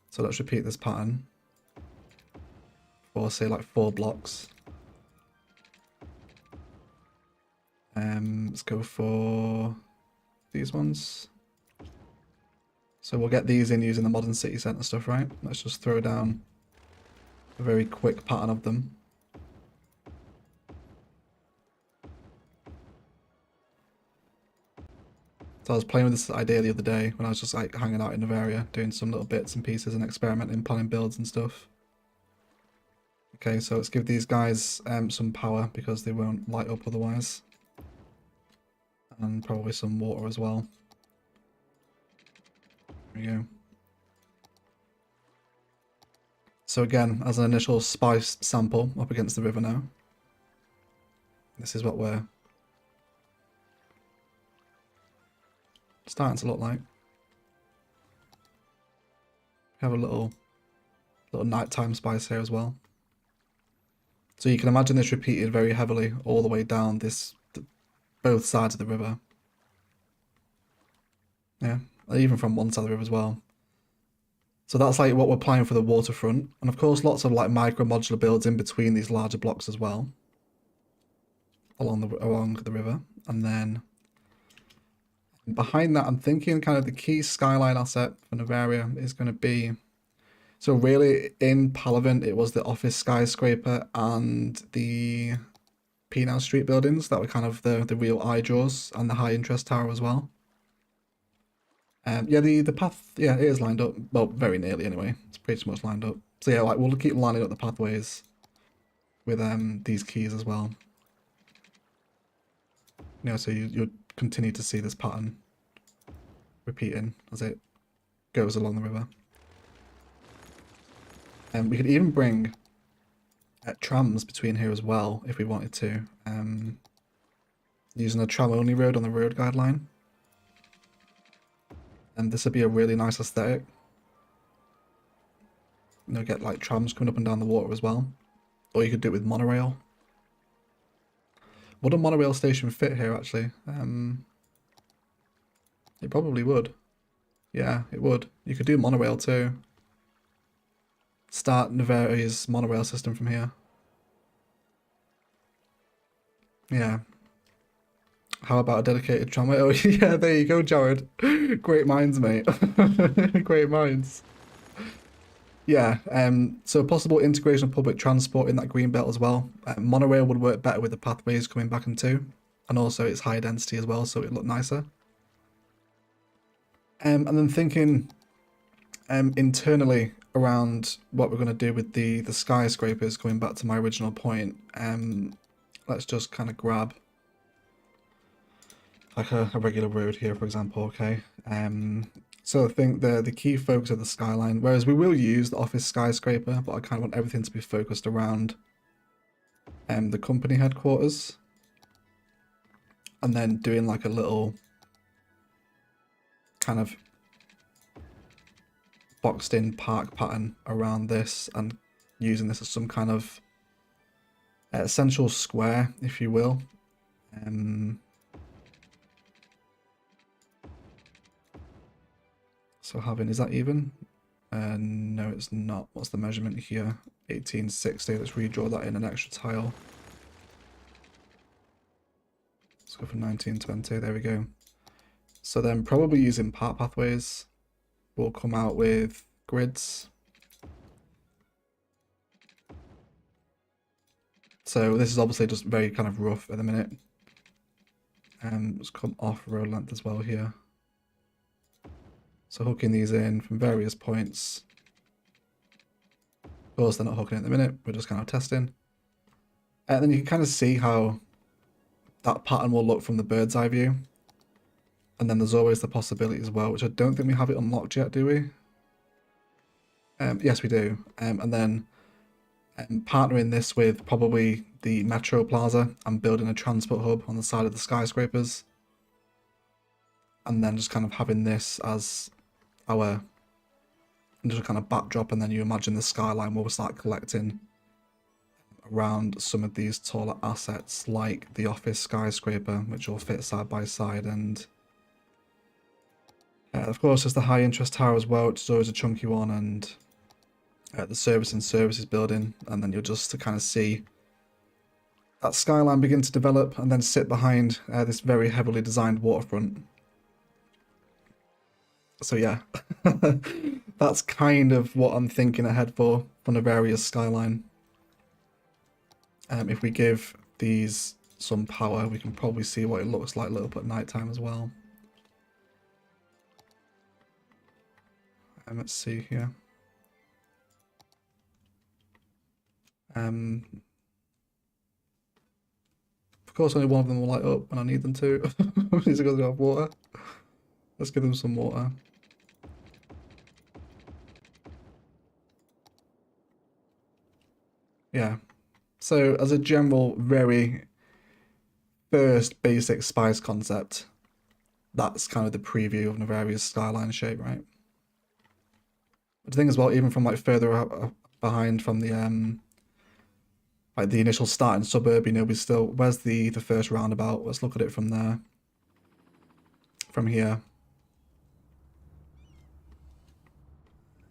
So let's repeat this pattern for say like 4 blocks. Let's go for these ones. So we'll get these in using the modern city centre stuff, right? Let's just throw down a very quick pattern of them. So I was playing with this idea the other day when I was just like hanging out in Noveria, doing some little bits and pieces and experimenting, planning builds and stuff. Okay, so let's give these guys some power because they won't light up otherwise. And probably some water as well. There we go. So again, as an initial spice sample up against the river now. This is what we're starting to look like. We have a little nighttime spice here as well. So you can imagine this repeated very heavily all the way down both sides of the river. Yeah, even from one side of the river as well. So that's like what we're planning for the waterfront. And of course, lots of like micro modular builds in between these larger blocks as well. Along the river. And then behind that, I'm thinking kind of the key skyline asset for Noveria is going to be... So really, in Palavant, it was the office skyscraper and the Penal Street buildings that were kind of the real eye draws, and the high interest tower as well. Yeah, the path, yeah, it is lined up. Well, very nearly anyway. It's pretty much lined up. So yeah, like we'll keep lining up the pathways with these keys as well. You know, so you'll continue to see this pattern repeating as it goes along the river. And we could even bring trams between here as well if we wanted to. Using a tram-only road on the road guideline. And this would be a really nice aesthetic. You know, get like trams coming up and down the water as well. Or you could do it with monorail. Would a monorail station fit here actually? It probably would. Yeah, it would. You could do monorail too. Start Noveria's monorail system from here. Yeah. How about a dedicated tramway? Oh yeah, there you go, Jared. Great minds, mate. Great minds. Yeah, so possible integration of public transport in that green belt as well. Monorail would work better with the pathways coming back and too. And also it's higher density as well, so it look nicer. And then thinking internally around what we're going to do with the skyscrapers, going back to my original point. Let's just kind of grab like a regular road here, for example, okay? So I think the key focus of the skyline, whereas we will use the office skyscraper, but I kind of want everything to be focused around the company headquarters. And then doing like a little kind of boxed in park pattern around this and using this as some kind of central square, if you will. So having, is that even? No, it's not. What's the measurement here? 1860. Let's redraw that in an extra tile. Let's go for 1920. There we go. So then probably using part pathways, we'll come out with grids. So this is obviously just very kind of rough at the minute. Let's come off row length as well here. So hooking these in from various points. Of course, they're not hooking at the minute. We're just kind of testing. And then you can kind of see how that pattern will look from the bird's eye view. And then there's always the possibility as well, which I don't think we have it unlocked yet, do we? Yes, we do. And then partnering this with probably the Metro Plaza and building a transport hub on the side of the skyscrapers. And then just kind of having this as our just kind of backdrop, and then you imagine the skyline where we'll start collecting around some of these taller assets like the office skyscraper, which will fit side by side, and of course there's the high interest tower as well, which is always a chunky one, and the service and services building, and then you'll just to kind of see that skyline begin to develop and then sit behind this very heavily designed waterfront. So yeah, that's kind of what I'm thinking ahead for Noveria's skyline. If we give these some power, we can probably see what it looks like lit up at night time as well. Let's see here. Of course, only one of them will light up when I need them to. These are going to have water. Let's give them some water. Yeah. So as a general, very first basic spice concept, that's kind of the preview of Noveria's skyline shape, right? But the thing as well, even from like further behind from the like the initial starting suburb, you know, we still, where's the first roundabout? Let's look at it from there. From here.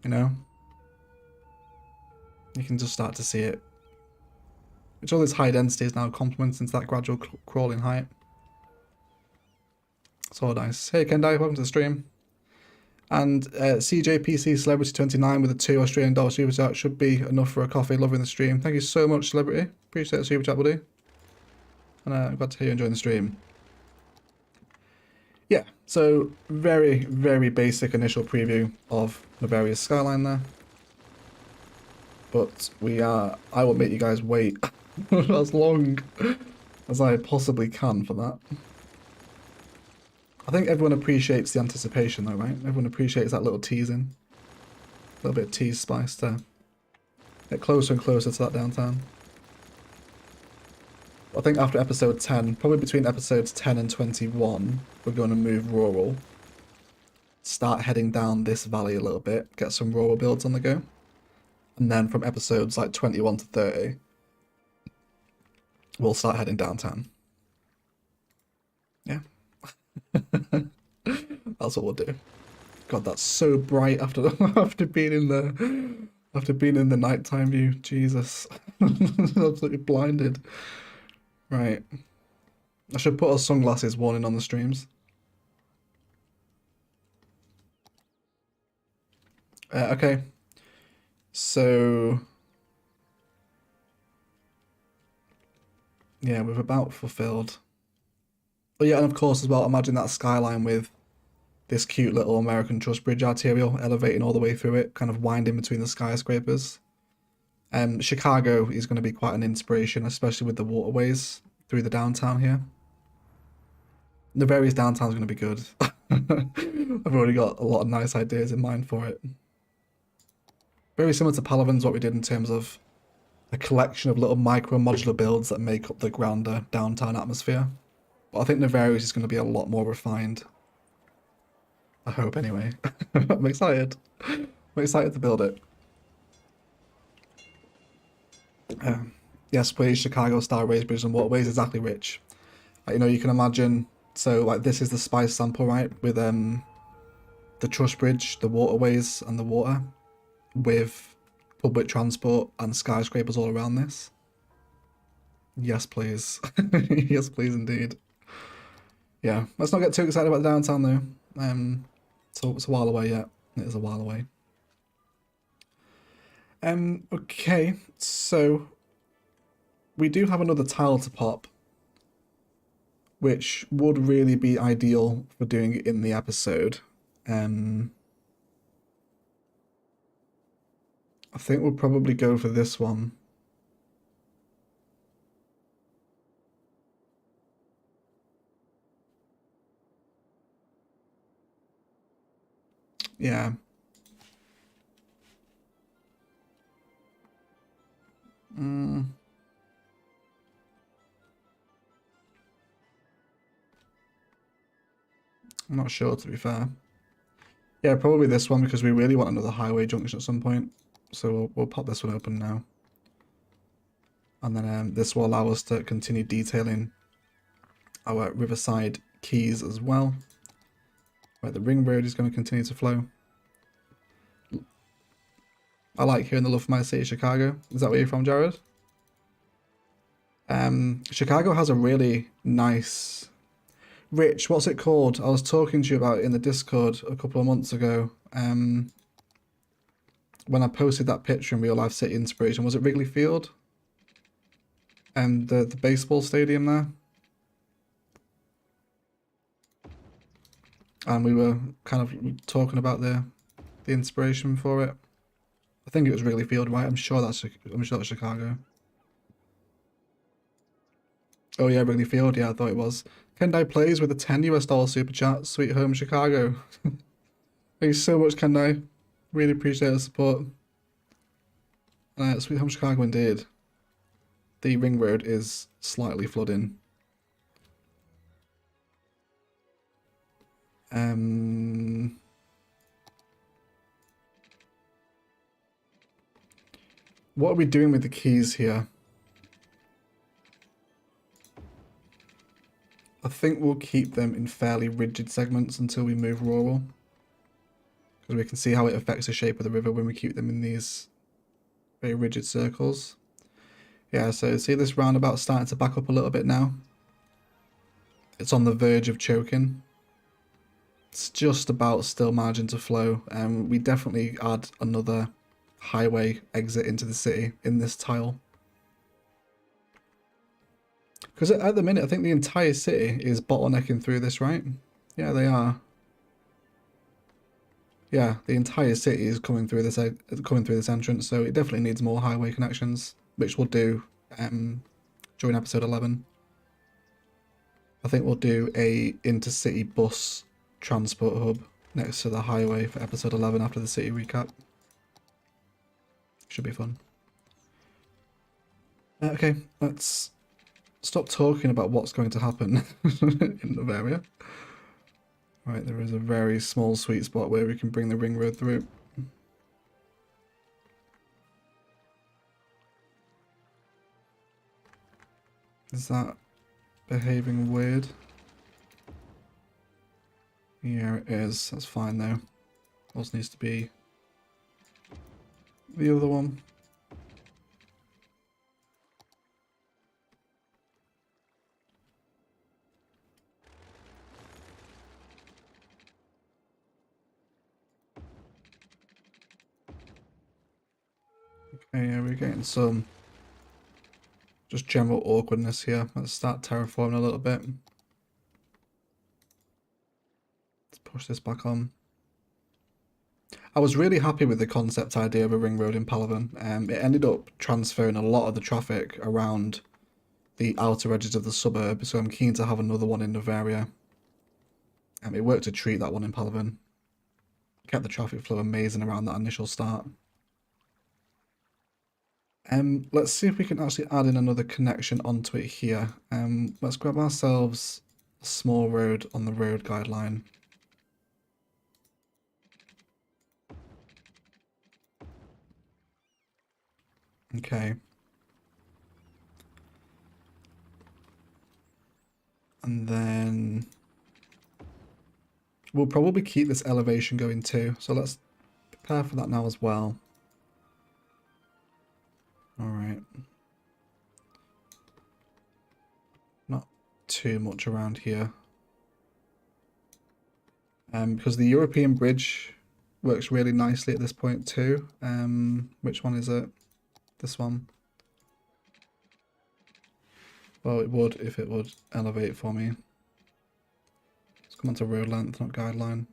You know? You can just start to see it. Which all this high density is now complements into that gradual crawling height. It's all nice. Hey Kendai, welcome to the stream. And CJPC Celebrity 29 with a $2 Australian super chat should be enough for a coffee. Loving the stream. Thank you so much, Celebrity. Appreciate the super chat, buddy. And I'm glad to hear you enjoying the stream. Yeah, so very, very basic initial preview of Noveria's skyline there. But I will make you guys wait as long as I possibly can for that. I think everyone appreciates the anticipation though, right? Everyone appreciates that little teasing. A little bit of tease spice to get closer and closer to that downtown. I think after episode 10, probably between episodes 10 and 21, we're going to move rural. Start heading down this valley a little bit, get some rural builds on the go. And then from episodes like 21 to 30, we'll start heading downtown. Yeah. That's what we'll do. God, that's so bright after after being in the nighttime view. Jesus. Absolutely blinded. Right. I should put a sunglasses warning on the streams. Okay. So yeah, we've about fulfilled. But yeah, and of course as well, imagine that skyline with this cute little American truss bridge arterial elevating all the way through it, kind of winding between the skyscrapers. Chicago is going to be quite an inspiration, especially with the waterways through the downtown here. Noveria's downtown is going to be good. I've already got a lot of nice ideas in mind for it. Very similar to Palaven's, what we did in terms of a collection of little micro modular builds that make up the grander downtown atmosphere. But I think Noveria's is going to be a lot more refined. I hope anyway. I'm excited. We're excited to build it. Yes, please, Chicago style raised bridges and waterways, exactly, Rich. You know, you can imagine, so like this is the spice sample, right, with the truss bridge, the waterways and the water, with public transport and skyscrapers all around this. Yes, please. Yes, please, indeed. Yeah, let's not get too excited about the downtown though. So it's a while away yet. It is a while away. Okay, so we do have another tile to pop, which would really be ideal for doing it in the episode. I think we'll probably go for this one. Yeah. I'm not sure, to be fair. Yeah, probably this one because we really want another highway junction at some point. So we'll pop this one open now. And then this will allow us to continue detailing our riverside quays as well. Where the ring road is going to continue to flow. I like hearing the love for my city, Chicago. Is that where you're from, Jared? Chicago has a really nice... Rich, what's it called? I was talking to you about it in the Discord a couple of months ago. When I posted that picture in Real Life City Inspiration, was it Wrigley Field? The baseball stadium there. And we were kind of talking about the inspiration for it. I think it was Wrigley Field, right? I'm sure that's Chicago. Oh yeah, Wrigley Field. Yeah, I thought it was. Kendai plays with a $10 super chat. Sweet home Chicago. Thank you so much, Kendai. Really appreciate the support. Sweet home Chicago indeed. The ring road is slightly flooding. What are we doing with the keys here? I think we'll keep them in fairly rigid segments until we move rural. Because we can see how it affects the shape of the river when we keep them in these very rigid circles. Yeah, so see this roundabout starting to back up a little bit now. It's on the verge of choking. It's just about still margin to flow. We definitely add another highway exit into the city in this tile. Because at the minute, I think the entire city is bottlenecking through this, right? Yeah, they are. Yeah, the entire city is coming through this entrance, so it definitely needs more highway connections, which we'll do during episode 11. I think we'll do a intercity bus transport hub next to the highway for episode 11 after the city recap. Should be fun. Okay, let's stop talking about what's going to happen in Noveria. Right, there is a very small sweet spot where we can bring the ring road through. Is that behaving weird? Yeah, it is. That's fine though. Also needs to be the other one. Okay, yeah, we're getting some just general awkwardness here. Let's start terraforming a little bit. Let's push this back on. I was really happy with the concept idea of a ring road in Palaven. It ended up transferring a lot of the traffic around the outer edges of the suburb, so I'm keen to have another one in Noveria. It worked a treat, that one in Palaven. Kept the traffic flow amazing around that initial start. Let's see if we can actually add in another connection onto it here. Let's grab ourselves a small road on the road guideline. Okay. And then we'll probably keep this elevation going too. So let's prepare for that now as well. All right. Not too much around here. Because the European bridge works really nicely at this point too. Which one is it? This one. Well, it would if it would elevate for me. Let's come on to road length, not guideline.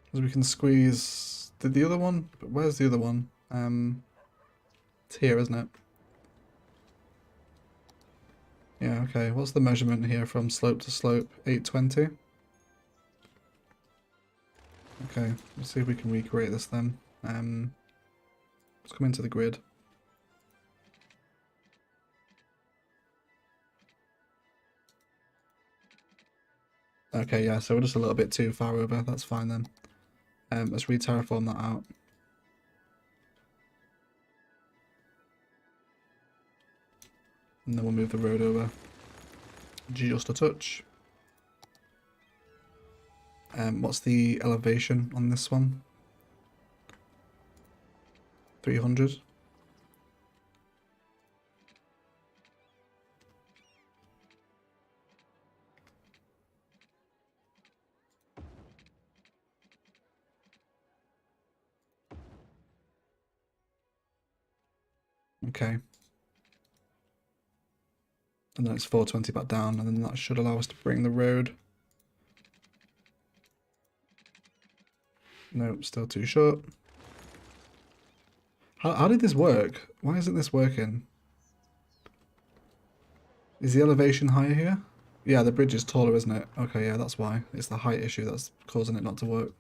Because we can squeeze the other one. But where's the other one? It's here, isn't it? Yeah, okay. What's the measurement here from slope to slope? 820. Okay, let's see if we can recreate this then. Let's come into the grid. Okay, yeah, so we're just a little bit too far over. That's fine then. Let's re-terraform that out. And then we'll move the road over just a touch. What's the elevation on this one? 300. Okay. And then it's 420 back down, and then that should allow us to bring the road. Nope, still too short. How did this work? Why isn't this working? Is the elevation higher here? Yeah, the bridge is taller, isn't it? Okay, yeah, that's why. It's the height issue that's causing it not to work.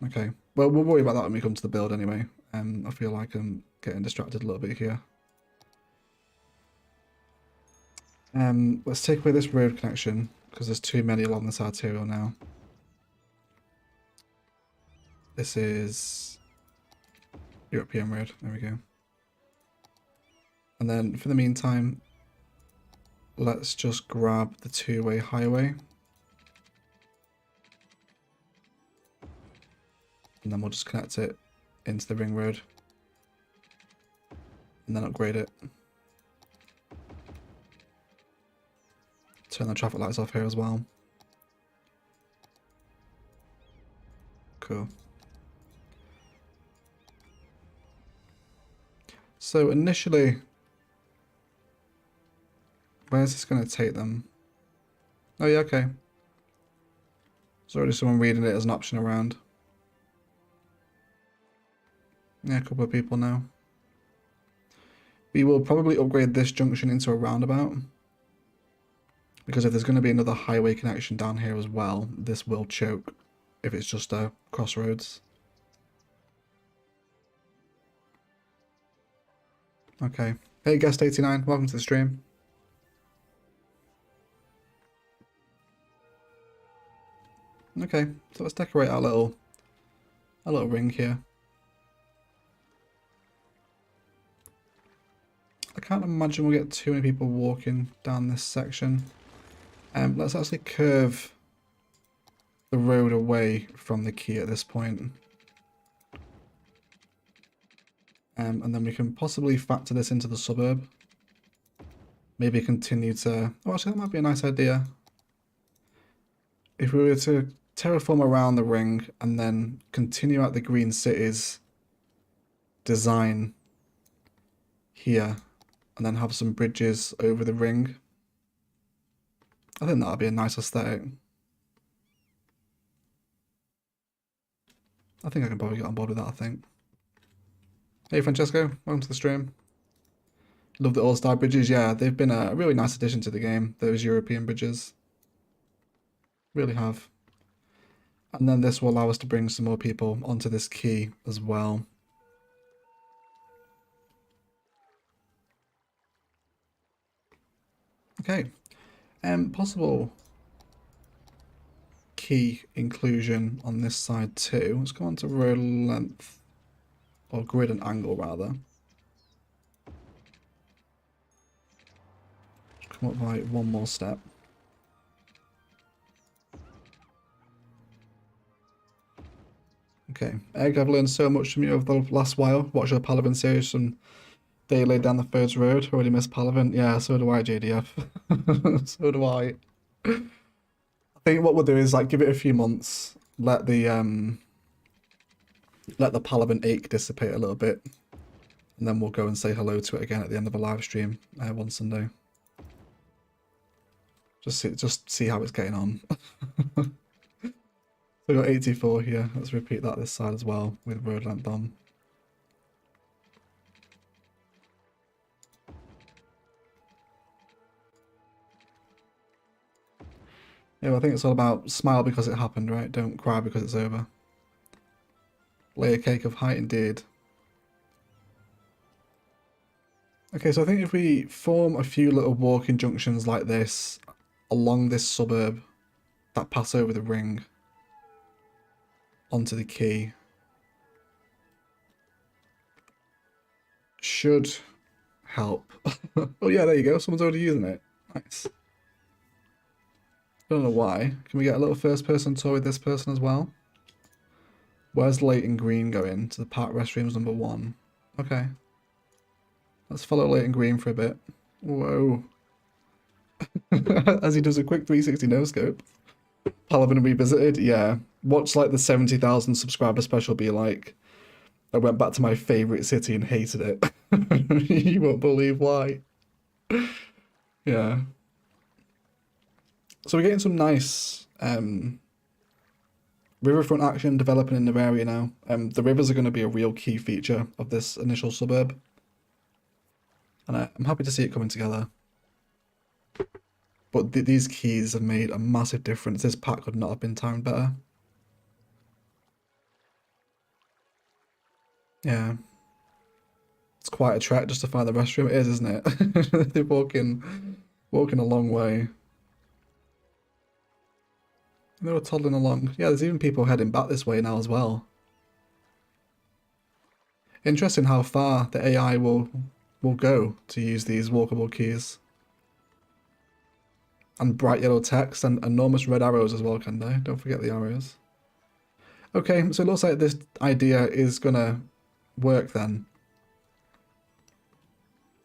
Okay, well, we'll worry about that when we come to the build anyway. I feel like I'm getting distracted a little bit here. Let's take away this road connection, because there's too many along this arterial now. This is European road, there we go. And then for the meantime, let's just grab the two-way highway. And then we'll just connect it into the ring road. And then upgrade it. Turn the traffic lights off here as well. Cool. So initially, where's this going to take them? Oh yeah, okay. There's already someone reading it as an option around. Yeah, a couple of people now. We will probably upgrade this junction into a roundabout. Because if there's going to be another highway connection down here as well, this will choke if it's just a crossroads. Okay. Hey, Guest89, welcome to the stream. Okay, so let's decorate our little ring here. I can't imagine we'll get too many people walking down this section. Let's actually curve the road away from the quay at this point. And then we can possibly factor this into the suburb. Maybe continue to... Oh, actually, that might be a nice idea. If we were to terraform around the ring and then continue out the green cities design here and then have some bridges over the ring. I think that would be a nice aesthetic. I think I can probably get on board with that, I think. Hey Francesco, welcome to the stream. Love the all-star bridges. Yeah, they've been a really nice addition to the game, those European bridges. Really have. And then this will allow us to bring some more people onto this quay as well. Okay. Possible key inclusion on this side too. Let's go on to road length, or grid and angle rather. Come up by one more step. Okay, Egg, I've learned so much from you over the last while. Watch your Palaven series from Day Laid Down the Thirds Road. Already missed Palaven. Yeah, so do I, JDF. So do I. I think what we'll do is like give it a few months, let the Palaven ache dissipate a little bit, and then we'll go and say hello to it again at the end of a live stream one Sunday. Just see how it's getting on. We got 84 here. Let's repeat that this side as well with road length on. Yeah, well, I think it's all about smile because it happened, right? Don't cry because it's over. Lay a cake of height indeed. Okay, so I think if we form a few little walking junctions like this along this suburb that pass over the ring onto the quay, should help. Oh yeah, there you go. Someone's already using it. Nice. Don't know why. Can we get a little first person tour with this person as well? Where's Leighton Green going? To the park restrooms number 1. Okay. Let's follow Leighton Green for a bit. Whoa. As he does a quick 360 no-scope. Palaven Revisited? Yeah. Watch like the 70,000 subscriber special be like, I went back to my favourite city and hated it. You won't believe why. Yeah. So we're getting some nice riverfront action developing in Noveria now. The rivers are going to be a real key feature of this initial suburb. And I'm happy to see it coming together. But these keys have made a massive difference. This pack could not have been timed better. Yeah. It's quite a trek just to find the restroom. It is, isn't it? They're walking a long way. They were toddling along. Yeah, there's even people heading back this way now as well. Interesting how far the AI will go to use these walkable keys. And bright yellow text and enormous red arrows as well, can they? Don't forget the arrows. Okay, so it looks like this idea is gonna work then.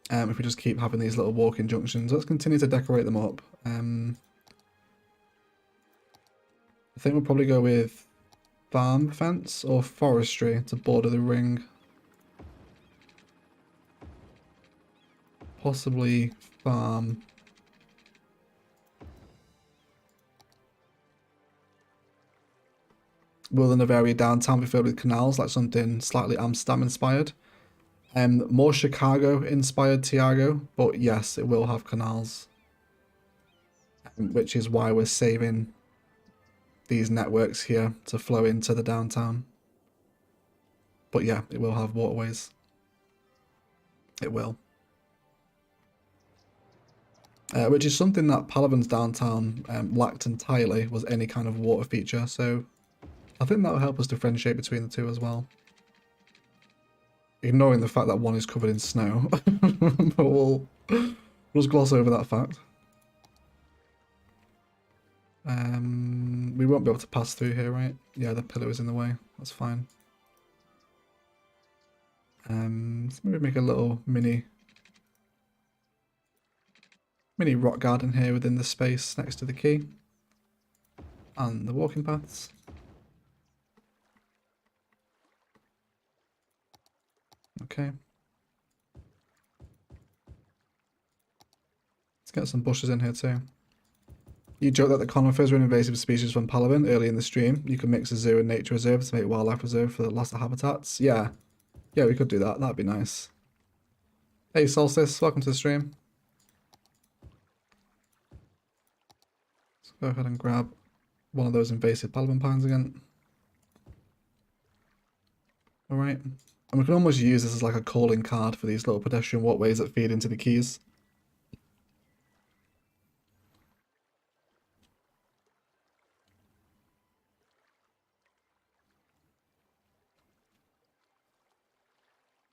If we just keep having these little walking junctions. Let's continue to decorate them up. I think we'll probably go with farm fence or forestry to border the ring. Possibly farm. Will the Noveria downtown be filled with canals, like something slightly Amsterdam inspired? More Chicago inspired Tiago, but yes, it will have canals. Which is why we're saving these networks here to flow into the downtown. But yeah, it will have waterways. It will. Which is something that Palaven's downtown lacked entirely, was any kind of water feature, so I think that will help us differentiate between the two as well. Ignoring the fact that one is covered in snow. But we'll just gloss over that fact. We won't be able to pass through here, right? Yeah, the pillar is in the way. That's fine. Let's maybe make a little mini rock garden here within the space next to the quay. And the walking paths. Okay. Let's get some bushes in here too. You joke that the conifers are an invasive species from Palaven early in the stream. You can mix a zoo and nature reserve to make wildlife reserve for the loss of habitats. Yeah. Yeah, we could do that. That'd be nice. Hey Solstice, welcome to the stream. Let's go ahead and grab one of those invasive Palaven pines again. Alright. And we can almost use this as like a calling card for these little pedestrian walkways that feed into the quays.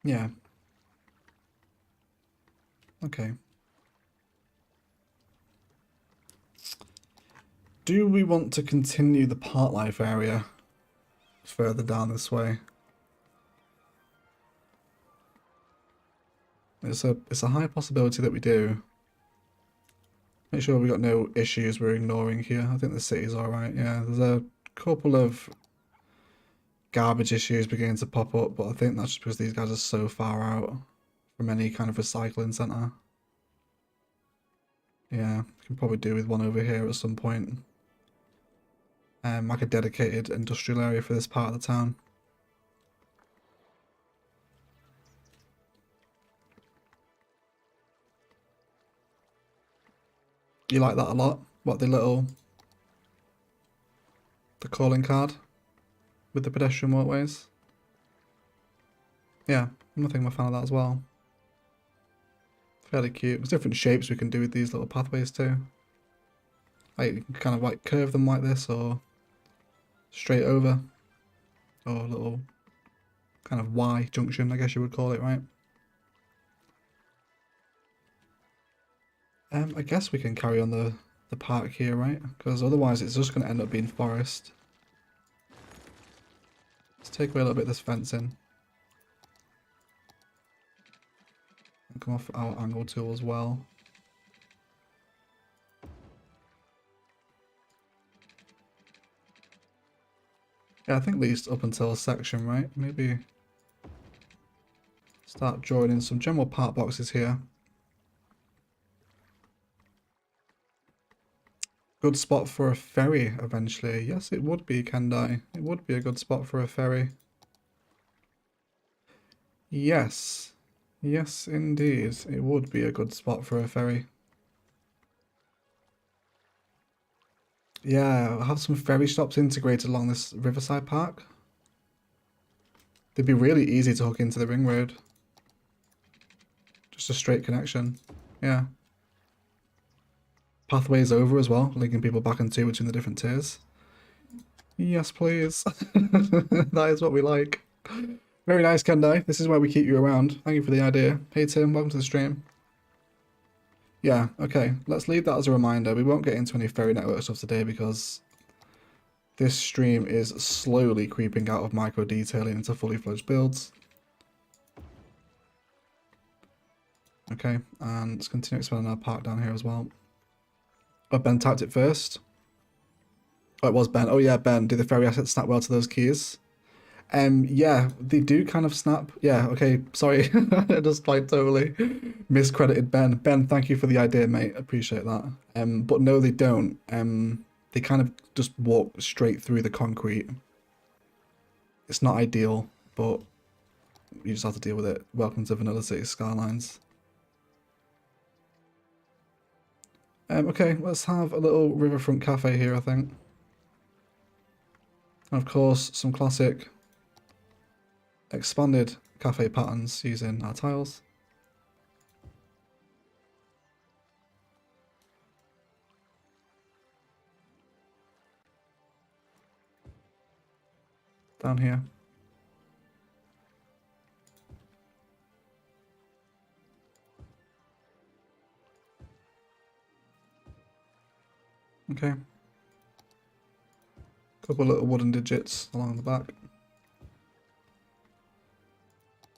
Yeah. Okay. Do we want to continue the park life area further down this way? It's a high possibility that we do. Make sure we got no issues we're ignoring here. I think the city's alright, yeah. There's a couple of garbage issues beginning to pop up, but I think that's just because these guys are so far out from any kind of recycling centre. Yeah, we can probably do with one over here at some point. Like a dedicated industrial area for this part of the town. You like that a lot? What, the calling card with the pedestrian walkways? Yeah, I think I'm a fan of that as well. Fairly cute. There's different shapes we can do with these little pathways too. Like, you can kind of like curve them like this, or straight over, or a little kind of Y junction, I guess you would call it, right? I guess we can carry on the park here, right? Because otherwise it's just going to end up being forest. Let's take away a little bit of this fencing. And come off our angle tool as well. Yeah, I think at least up until a section, right? Maybe start drawing in some general park boxes here. Good spot for a ferry eventually. Yes, it would be, Kendai. It would be a good spot for a ferry. Yes. Yes, indeed. It would be a good spot for a ferry. Yeah, I'll have some ferry stops integrated along this riverside park. They'd be really easy to hook into the ring road. Just a straight connection. Yeah. Pathways over as well, linking people back and two between the different tiers. Yes, please. That is what we like. Very nice, Kendai. This is why we keep you around. Thank you for the idea. Hey Tim, welcome to the stream. Yeah, okay. Let's leave that as a reminder. We won't get into any ferry network stuff today because this stream is slowly creeping out of micro detailing into fully fledged builds. Okay, and let's continue expanding our park down here as well. Oh, Ben tapped it first. Oh, it was Ben. Oh yeah, Ben. Do the ferry assets snap well to those keys? Yeah, they do kind of snap. Yeah, okay, sorry. I just like totally miscredited Ben. Ben, thank you for the idea, mate. Appreciate that. But no, they don't. They kind of just walk straight through the concrete. It's not ideal, but you just have to deal with it. Welcome to Vanilla City Skylines. Okay, let's have a little Riverfront Cafe here, I think. And of course, some classic expanded cafe patterns using our tiles. Down here. Okay. Couple little wooden digits along the back.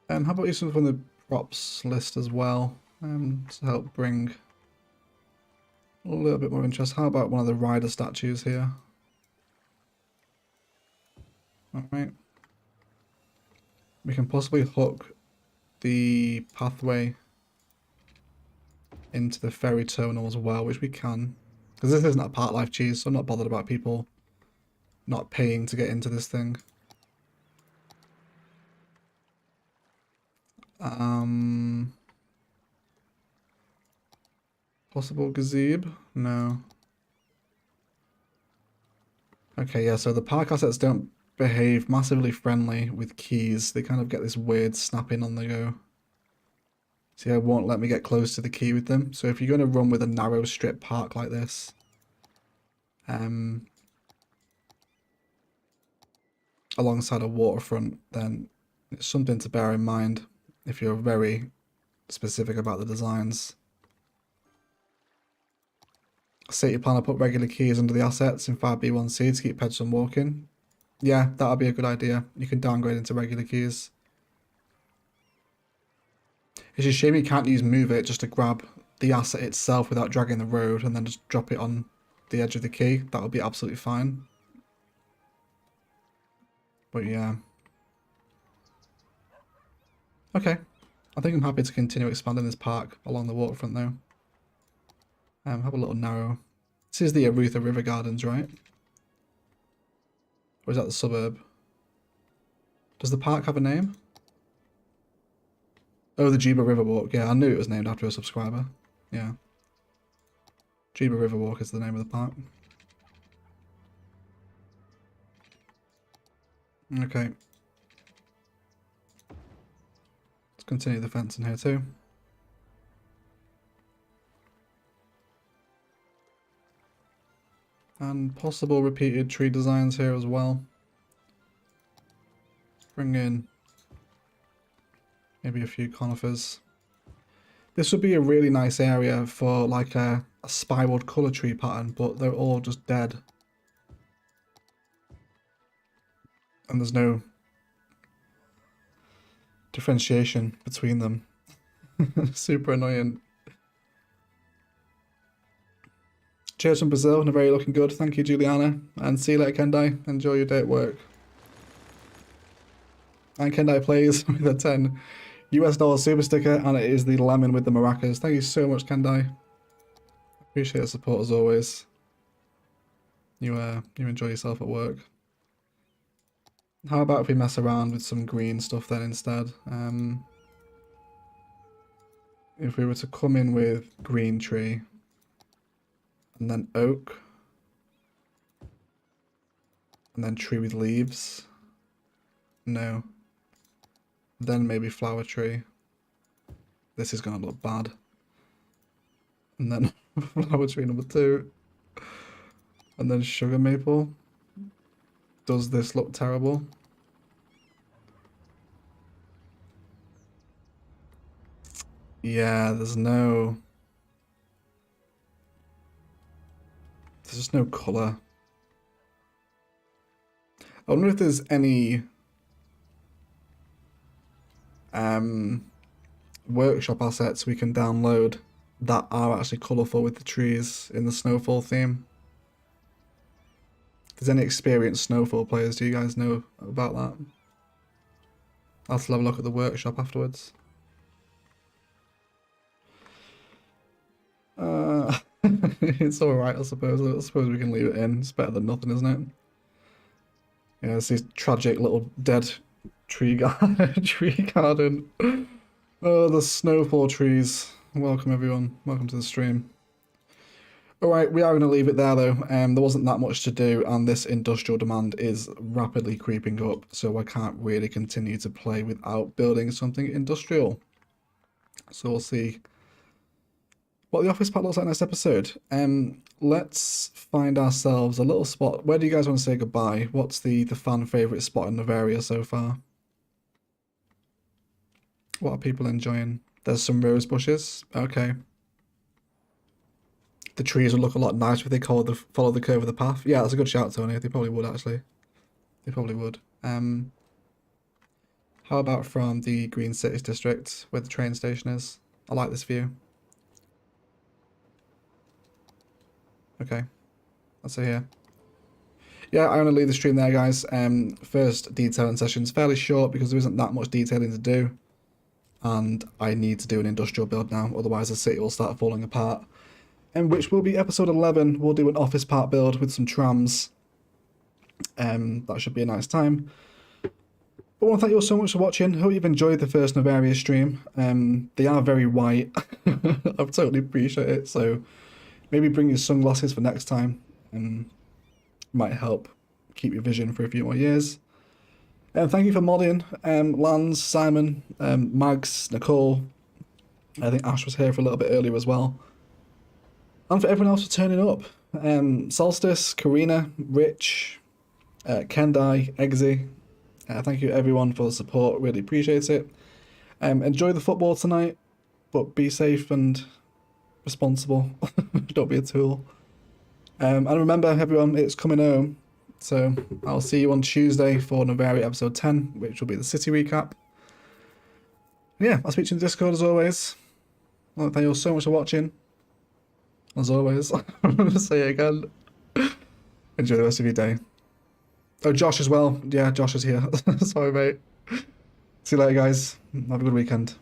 How about using from the props list as well, to help bring a little bit more interest. How about one of the rider statues here? Alright. We can possibly hook the pathway into the ferry terminal as well, which we can. Because this isn't a part life cheese, so I'm not bothered about people not paying to get into this thing. Possible gazebo? No. Okay, yeah, so the park assets don't behave massively friendly with keys. They kind of get this weird snapping on the go. See, it won't let me get close to the key with them. So if you're going to run with a narrow strip park like this, alongside a waterfront, then it's something to bear in mind. if you're very specific about the designs. City planner put regular keys under the assets in 5B1C to keep pets from walking. Yeah, that would be a good idea. You can downgrade into regular keys. It's a shame you can't use move it just to grab the asset itself without dragging the road and then just drop it on the edge of the key. That would be absolutely fine. But yeah. Okay. I think I'm happy to continue expanding this park along the waterfront though. Have a little narrow. This is the Arutha River Gardens, right? Or is that the suburb? Does the park have a name? Oh, the Juba Riverwalk. Yeah, I knew it was named after a subscriber. Yeah. Juba Riverwalk is the name of the park. Okay. Let's continue the fence in here too. And possible repeated tree designs here as well. Bring in maybe a few conifers. This would be a really nice area for like a spiraled colour tree pattern, but they're all just dead. And there's no differentiation between them. Super annoying. Cheers from Brazil, Noveria looking good. Thank you, Juliana. And see you later, Kendai. Enjoy your day at work. And Kendai plays with a $10 US super sticker, and it is the lemon with the maracas. Thank you so much, Kendai. Appreciate the support as always. You enjoy yourself at work. How about if we mess around with some green stuff then instead? If we were to come in with green tree, and then oak, and then tree with leaves. No. Then maybe flower tree. This is gonna look bad. And then flower tree number 2. And then sugar maple. Does this look terrible? Yeah, there's just no colour. I wonder if there's any workshop assets we can download that are actually colourful with the trees in the Snowfall theme. If there's any experienced Snowfall players, do you guys know about that? I'll have a look at the workshop afterwards. It's alright, I suppose. I suppose we can leave it in. It's better than nothing, isn't it? Yeah, it's this tragic little dead tree garden. Oh, the Snowfall trees. Welcome, everyone. Welcome to the stream. Alright, we are going to leave it there, though. There wasn't that much to do, and this industrial demand is rapidly creeping up, so I can't really continue to play without building something industrial. So we'll see what the office pack looks like next episode. Let's find ourselves a little spot. Where do you guys want to say goodbye? What's the fan favourite spot in Noveria so far? What are people enjoying? There's some rose bushes. Okay. The trees would look a lot nicer if they follow the curve of the path. Yeah, that's a good shout, Tony. They probably would, actually. They probably would. How about from the Green Cities district, where the train station is? I like this view. Okay. Let's see here. Yeah, I'm going to leave the stream there, guys. First detailing session's fairly short because there isn't that much detailing to do. And I need to do an industrial build now, otherwise the city will start falling apart. And which will be episode 11. We'll do an office park build with some trams. That should be a nice time. But I want to thank you all so much for watching. Hope you've enjoyed the first Noveria stream. They are very white. I totally appreciate it. So maybe bring your sunglasses for next time. Might help keep your vision for a few more years. Thank you for modding, Lance, Simon, Mags, Nicole. I think Ash was here for a little bit earlier as well. And for everyone else for turning up. Solstice, Karina, Rich, Kendai, Eggsy. Thank you everyone for the support, really appreciate it. Enjoy the football tonight, but be safe and responsible. Don't be a tool. And remember, everyone, it's coming home. So I'll see you on Tuesday for Noveria episode 10, which will be the city recap. Yeah, I'll speak to you in the Discord as always. Well, thank you all so much for watching. As always, I'm going to say it again. Enjoy the rest of your day. Oh, Josh as well. Yeah, Josh is here. Sorry, mate. See you later, guys. Have a good weekend.